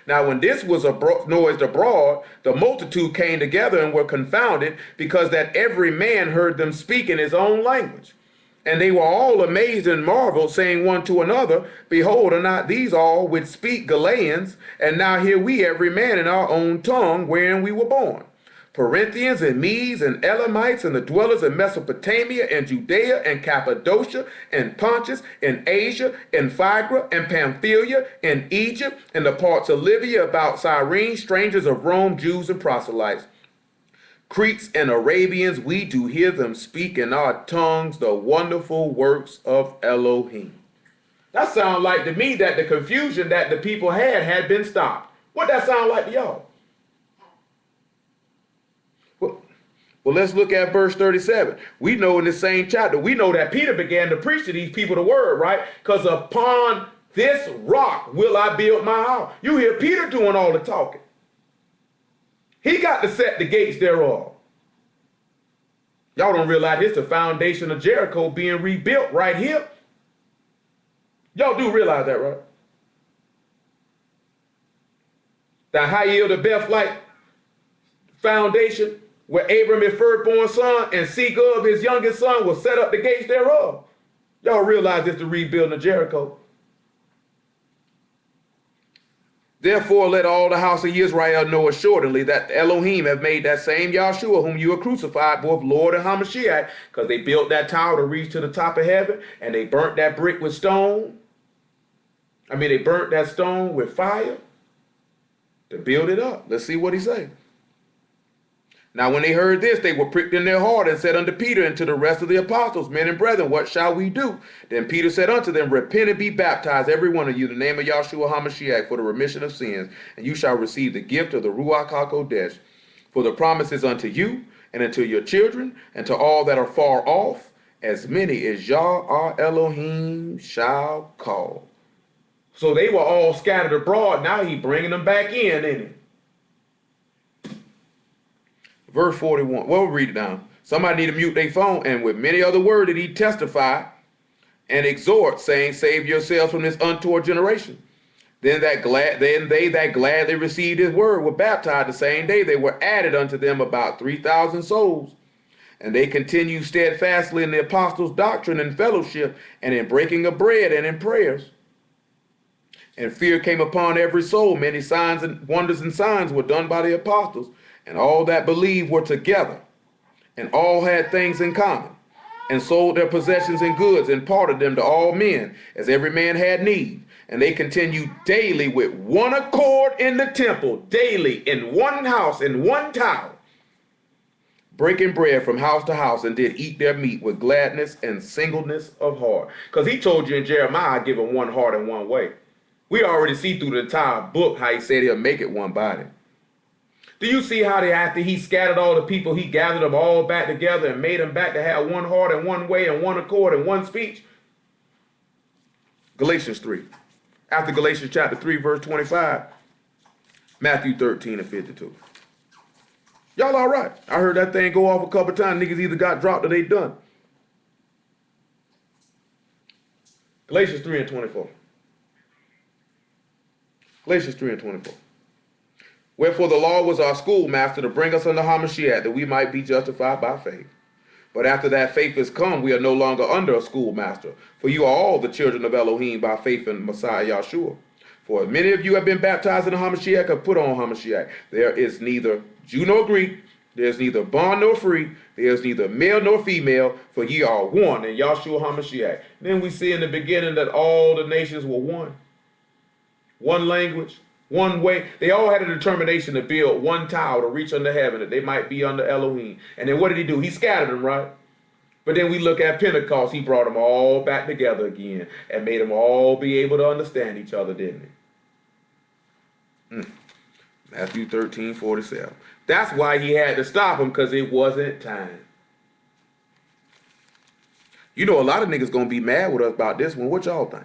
Now, when this was noised abroad, the multitude came together and were confounded, because that every man heard them speak in his own language. And they were all amazed and marveled, saying one to another, Behold, are not these all which speak Galileans? And now hear we every man in our own tongue wherein we were born. Parthians and Medes and Elamites and the dwellers in Mesopotamia and Judea and Cappadocia and Pontus and Asia and Phrygia and Pamphylia and Egypt and the parts of Libya about Cyrene, strangers of Rome, Jews and proselytes, Cretes and Arabians, we do hear them speak in our tongues the wonderful works of Elohim. That sounds like to me that the confusion that the people had been stopped. What that sound like to y'all? Well, let's look at verse 37. We know in the same chapter, we know that Peter began to preach to these people the word, right? Because upon this rock will I build my house. You hear Peter doing all the talking. He got to set the gates thereof. Y'all don't realize it's the foundation of Jericho being rebuilt right here. Y'all do realize that, right? The Hayil the Bethlite foundation, where Abram, his firstborn son, and Segub, his youngest son, will set up the gates thereof. Y'all realize it's the rebuilding of Jericho. Therefore, let all the house of Israel know assuredly that Elohim have made that same Yeshua whom you have crucified, both Lord and Hamashiach, because they built that tower to reach to the top of heaven, and they burnt that brick with stone. They burnt that stone with fire to build it up. Let's see what he say. Now, when they heard this, they were pricked in their heart and said unto Peter and to the rest of the apostles, Men and brethren, what shall we do? Then Peter said unto them, Repent and be baptized, every one of you, in the name of Yeshua HaMashiach, for the remission of sins, and you shall receive the gift of the Ruach HaKodesh. For the promise is unto you, and unto your children, and to all that are far off, as many as Yah our Elohim shall call. So they were all scattered abroad. Now he bringing them back in, isn't he? Verse 41. Well, we'll read it down. Somebody need to mute their phone. And with many other words did he testify and exhort, saying, Save yourselves from this untoward generation. Then they that gladly received his word were baptized the same day. They were added unto them about 3,000 souls. And they continued steadfastly in the apostles' doctrine and fellowship, and in breaking of bread and in prayers. And fear came upon every soul. Many signs and wonders and signs were done by the apostles. And all that believed were together, and all had things in common, and sold their possessions and goods, and parted them to all men, as every man had need. And they continued daily with one accord in the temple, daily in one house, in one tower, breaking bread from house to house, and did eat their meat with gladness and singleness of heart. Because he told you in Jeremiah, give him one heart and one way. We already see through the entire book how he said he'll make it one body. Do you see how after he scattered all the people, he gathered them all back together and made them back to have one heart and one way and one accord and one speech? Galatians 3. After Galatians chapter 3, verse 25, Matthew 13 and 52. Y'all all right? I heard that thing go off a couple times. Niggas either got dropped or they done. Galatians 3 and 24. Galatians 3 and 24. Wherefore the law was our schoolmaster to bring us unto Hamashiach, that we might be justified by faith. But after that faith is come, we are no longer under a schoolmaster. For you are all the children of Elohim by faith in Messiah Yeshua. For many of you have been baptized in the Hamashiach, have put on Hamashiach. There is neither Jew nor Greek, there is neither bond nor free, there is neither male nor female, for ye are one in Yeshua Hamashiach. Then we see in the beginning that all the nations were one. One language. One way. They all had a determination to build one tower to reach under heaven, that they might be under Elohim. And then what did he do? He scattered them, right? But then we look at Pentecost. He brought them all back together again and made them all be able to understand each other, didn't he? Matthew 13, 47. That's why he had to stop them, because it wasn't time. You know, a lot of niggas going to be mad with us about this one. What y'all think?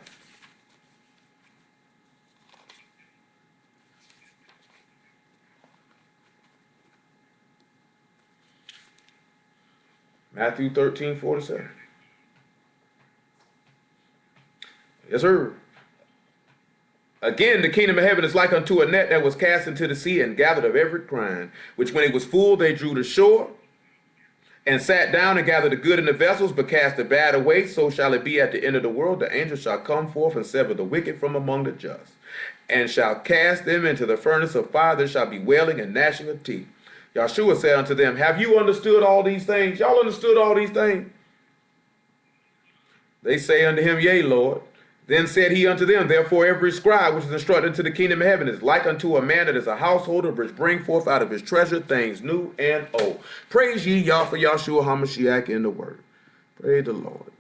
Matthew 13, 47. Yes, sir. Again, the kingdom of heaven is like unto a net that was cast into the sea and gathered of every kind, which when it was full, they drew to shore and sat down and gathered the good in the vessels, but cast the bad away. So shall it be at the end of the world. The angel shall come forth and sever the wicked from among the just, and shall cast them into the furnace of fire. There shall be wailing and gnashing of teeth. YESHUA said unto them, have you understood all these things? Y'all understood all these things? They say unto him, yea, Lord. Then said he unto them, therefore every scribe which is instructed into the kingdom of heaven is like unto a man that is a householder, which bring forth out of his treasure things new and old. Praise ye Yah for YESHUA HaMashiach in the word. Praise the Lord.